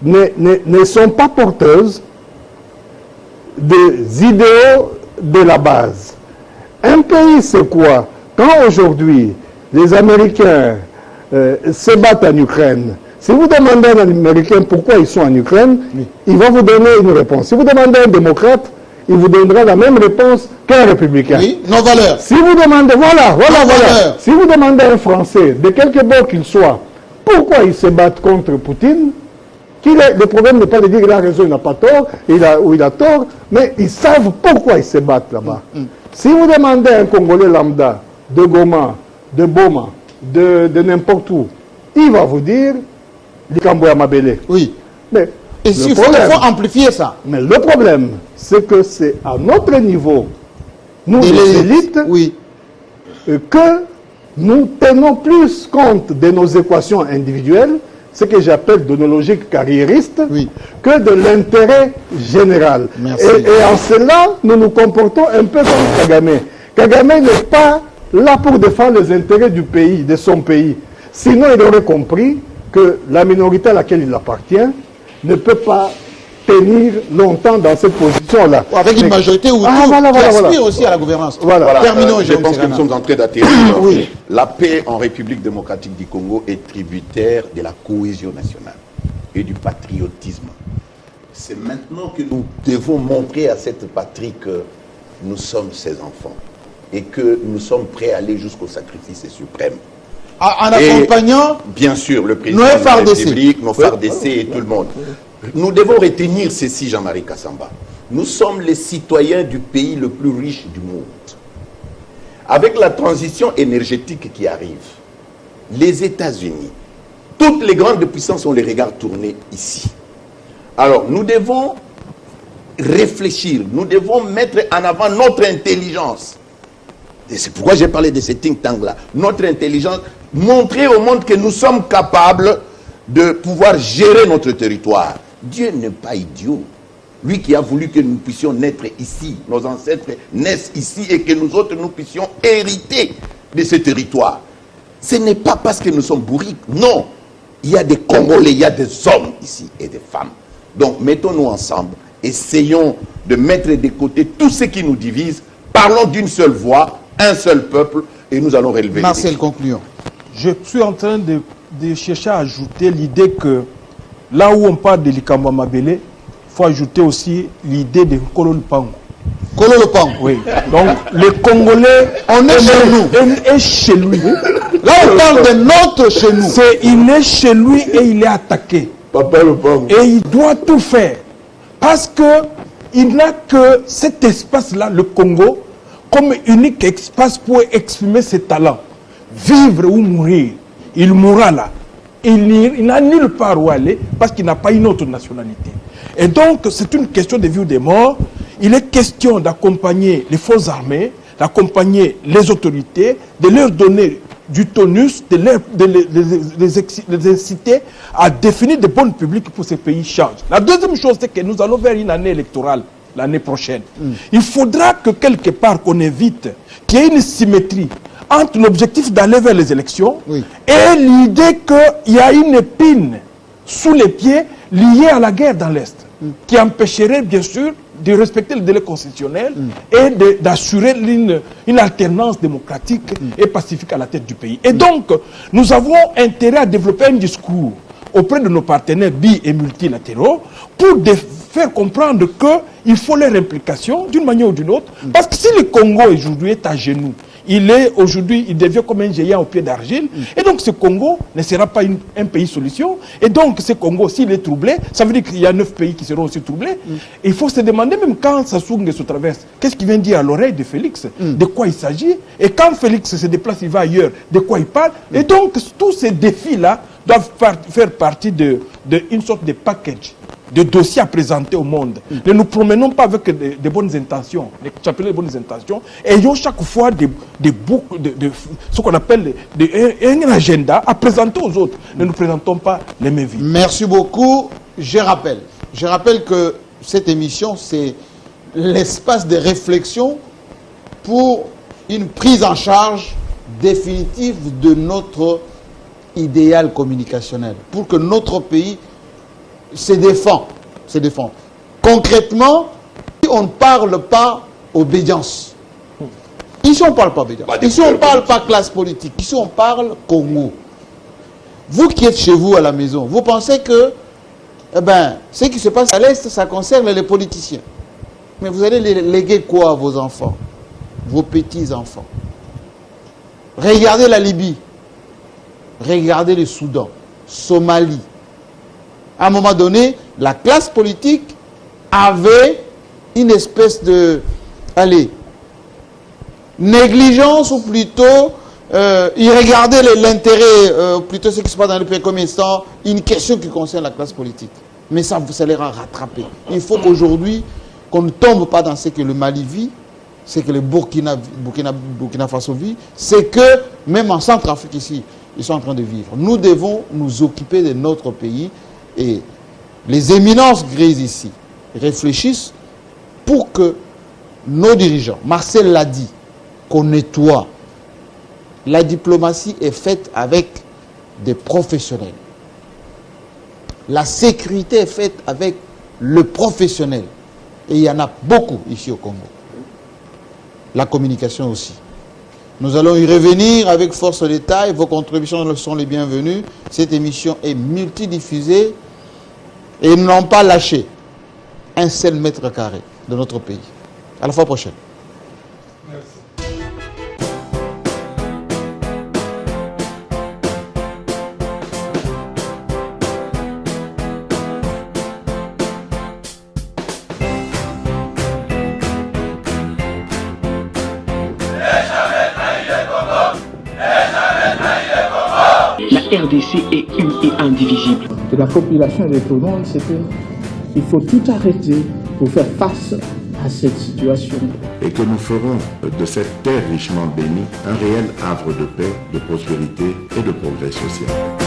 ne sont pas porteuses des idéaux de la base. Un pays, c'est quoi? Quand aujourd'hui les Américains se battent en Ukraine, si vous demandez à un Américain pourquoi ils sont en Ukraine, il va vous donner une réponse. Si vous demandez à un démocrate, il vous donnera la même réponse qu'un républicain. Oui, nos valeurs. Si vous demandez, voilà. Si vous demandez à un Français, de quelque bord qu'il soit, pourquoi il se bat contre Poutine, le problème n'est pas de dire qu'il a raison, il n'a pas tort, ou il a tort, mais ils savent pourquoi ils se battent là-bas. Si vous demandez à un Congolais lambda, de Goma, de Boma, de n'importe où, il va vous dire, Likamboya Mabele. Oui. Mais il faut amplifier ça. Mais le problème, c'est que c'est à notre niveau, nous les élites, que nous tenons plus compte de nos équations individuelles, ce que j'appelle de nos logiques carriéristes, que de l'intérêt général. Et en cela, nous nous comportons un peu comme Kagame. Kagame n'est pas là pour défendre les intérêts du pays, de son pays. Sinon, il aurait compris que la minorité à laquelle il appartient ne peut pas tenir longtemps dans cette position-là. Avec une majorité où tout aspire aussi à la gouvernance. Terminons, je pense que nous sommes en train d'atterrir. La paix en République démocratique du Congo est tributaire de la cohésion nationale et du patriotisme. C'est maintenant que nous devons montrer à cette patrie que nous sommes ses enfants et que nous sommes prêts à aller jusqu'au sacrifice suprême. En Et, accompagnant bien sûr, le président nos de la FARDC. République, nos FARDC et tout le monde. Nous devons retenir ceci, Jean-Marie Kassamba. Nous sommes les citoyens du pays le plus riche du monde. Avec la transition énergétique qui arrive, les États-Unis, toutes les grandes puissances ont les regards tournés ici. Alors, nous devons réfléchir, nous devons mettre en avant notre intelligence. Et c'est pourquoi j'ai parlé de ce think tank-là. Notre intelligence, montrer au monde que nous sommes capables de pouvoir gérer notre territoire. Dieu n'est pas idiot. Lui qui a voulu que nous puissions naître ici, nos ancêtres naissent ici et que nous autres, nous puissions hériter de ce territoire. Ce n'est pas parce que nous sommes bourriques, non. Il y a des Congolais, il y a des hommes ici et des femmes. Donc mettons-nous ensemble, essayons de mettre de côté tout ce qui nous divise, parlons d'une seule voix, un seul peuple, et nous allons relever. Marcel, concluons. Je suis en train de chercher à ajouter l'idée que là où on parle de Likamba Mabele, il faut ajouter aussi l'idée de Nkolo Lupango. Nkolo Lupango. Oui. Donc, les Congolais, on est chez nous. On est chez lui. Là, on parle de notre chez nous. Il est chez lui et il est attaqué. Papa Lupango. Et il doit tout faire. Parce qu'il n'a que cet espace-là, le Congo, comme unique espace pour exprimer ses talents. Vivre ou mourir. Il mourra là. Il n'a nulle part où aller parce qu'il n'a pas une autre nationalité. Et donc, c'est une question de vie ou de mort. Il est question d'accompagner les forces armées, d'accompagner les autorités, de leur donner du tonus, de les inciter à définir des bonnes publiques pour que ces pays changent. La deuxième chose, c'est que nous allons vers une année électorale l'année prochaine. Il faudra que quelque part qu'on évite qu'il y ait une symétrie entre l'objectif d'aller vers les élections et l'idée qu'il y a une épine sous les pieds liée à la guerre dans l'Est, qui empêcherait bien sûr de respecter le délai constitutionnel et d'assurer une alternance démocratique et pacifique à la tête du pays. Et donc, nous avons intérêt à développer un discours auprès de nos partenaires bi- et multilatéraux pour faire comprendre qu'il faut leur implication d'une manière ou d'une autre. Parce que si le Congo aujourd'hui est à genoux, il devient comme un géant au pied d'argile. Et donc ce Congo ne sera pas un pays solution. Et donc ce Congo, s'il est troublé, ça veut dire qu'il y a 9 pays qui seront aussi troublés. Et il faut se demander, même quand Sassou Nguesso traverse, qu'est-ce qu'il vient dire à l'oreille de Félix? De quoi il s'agit? Et quand Félix se déplace, il va ailleurs, de quoi il parle? Et donc tous ces défis-là doivent faire partie d'une sorte de package, de dossiers à présenter au monde. Ne nous promenons pas avec des bonnes intentions, les bonnes intentions, ayons chaque fois ce qu'on appelle un agenda à présenter aux autres. Ne nous présentons pas les mêmes vies. Merci beaucoup. Je rappelle que cette émission, c'est l'espace de réflexion pour une prise en charge définitive de notre idéal communicationnel, pour que notre pays se défend. Concrètement, on ne parle pas obédience. Ici, on ne parle pas obédience. Ici, on ne parle pas classe politique. Ici, on parle Congo. Vous qui êtes chez vous à la maison, vous pensez que ce qui se passe à l'Est, ça concerne les politiciens. Mais vous allez léguer quoi à vos enfants, vos petits-enfants? Regardez la Libye. Regardez le Soudan, Somalie. À un moment donné, la classe politique avait une espèce de, négligence, ou plutôt, il regardait l'intérêt, plutôt ce qui se passe dans le pays comme instant, une question qui concerne la classe politique. Mais ça les a rattrapés. Il faut qu'aujourd'hui, qu'on ne tombe pas dans ce que le Mali vit, c'est que le Burkina Faso vit, c'est que même en Centrafrique ici, ils sont en train de vivre. Nous devons nous occuper de notre pays et les éminences grises ici réfléchissent pour que nos dirigeants, Marcel l'a dit, qu'on nettoie. La diplomatie est faite avec des professionnels. La sécurité est faite avec le professionnel. Et il y en a beaucoup ici au Congo. La communication aussi. Nous allons y revenir avec force de détail. Vos contributions sont les bienvenues. Cette émission est multidiffusée et nous n'avons pas lâché un seul mètre carré de notre pays. À la fois prochaine. RDC est une et indivisible. De la population et de tout le monde, c'est qu'il faut tout arrêter pour faire face à cette situation. Et que nous ferons de cette terre richement bénie un réel havre de paix, de prospérité et de progrès social.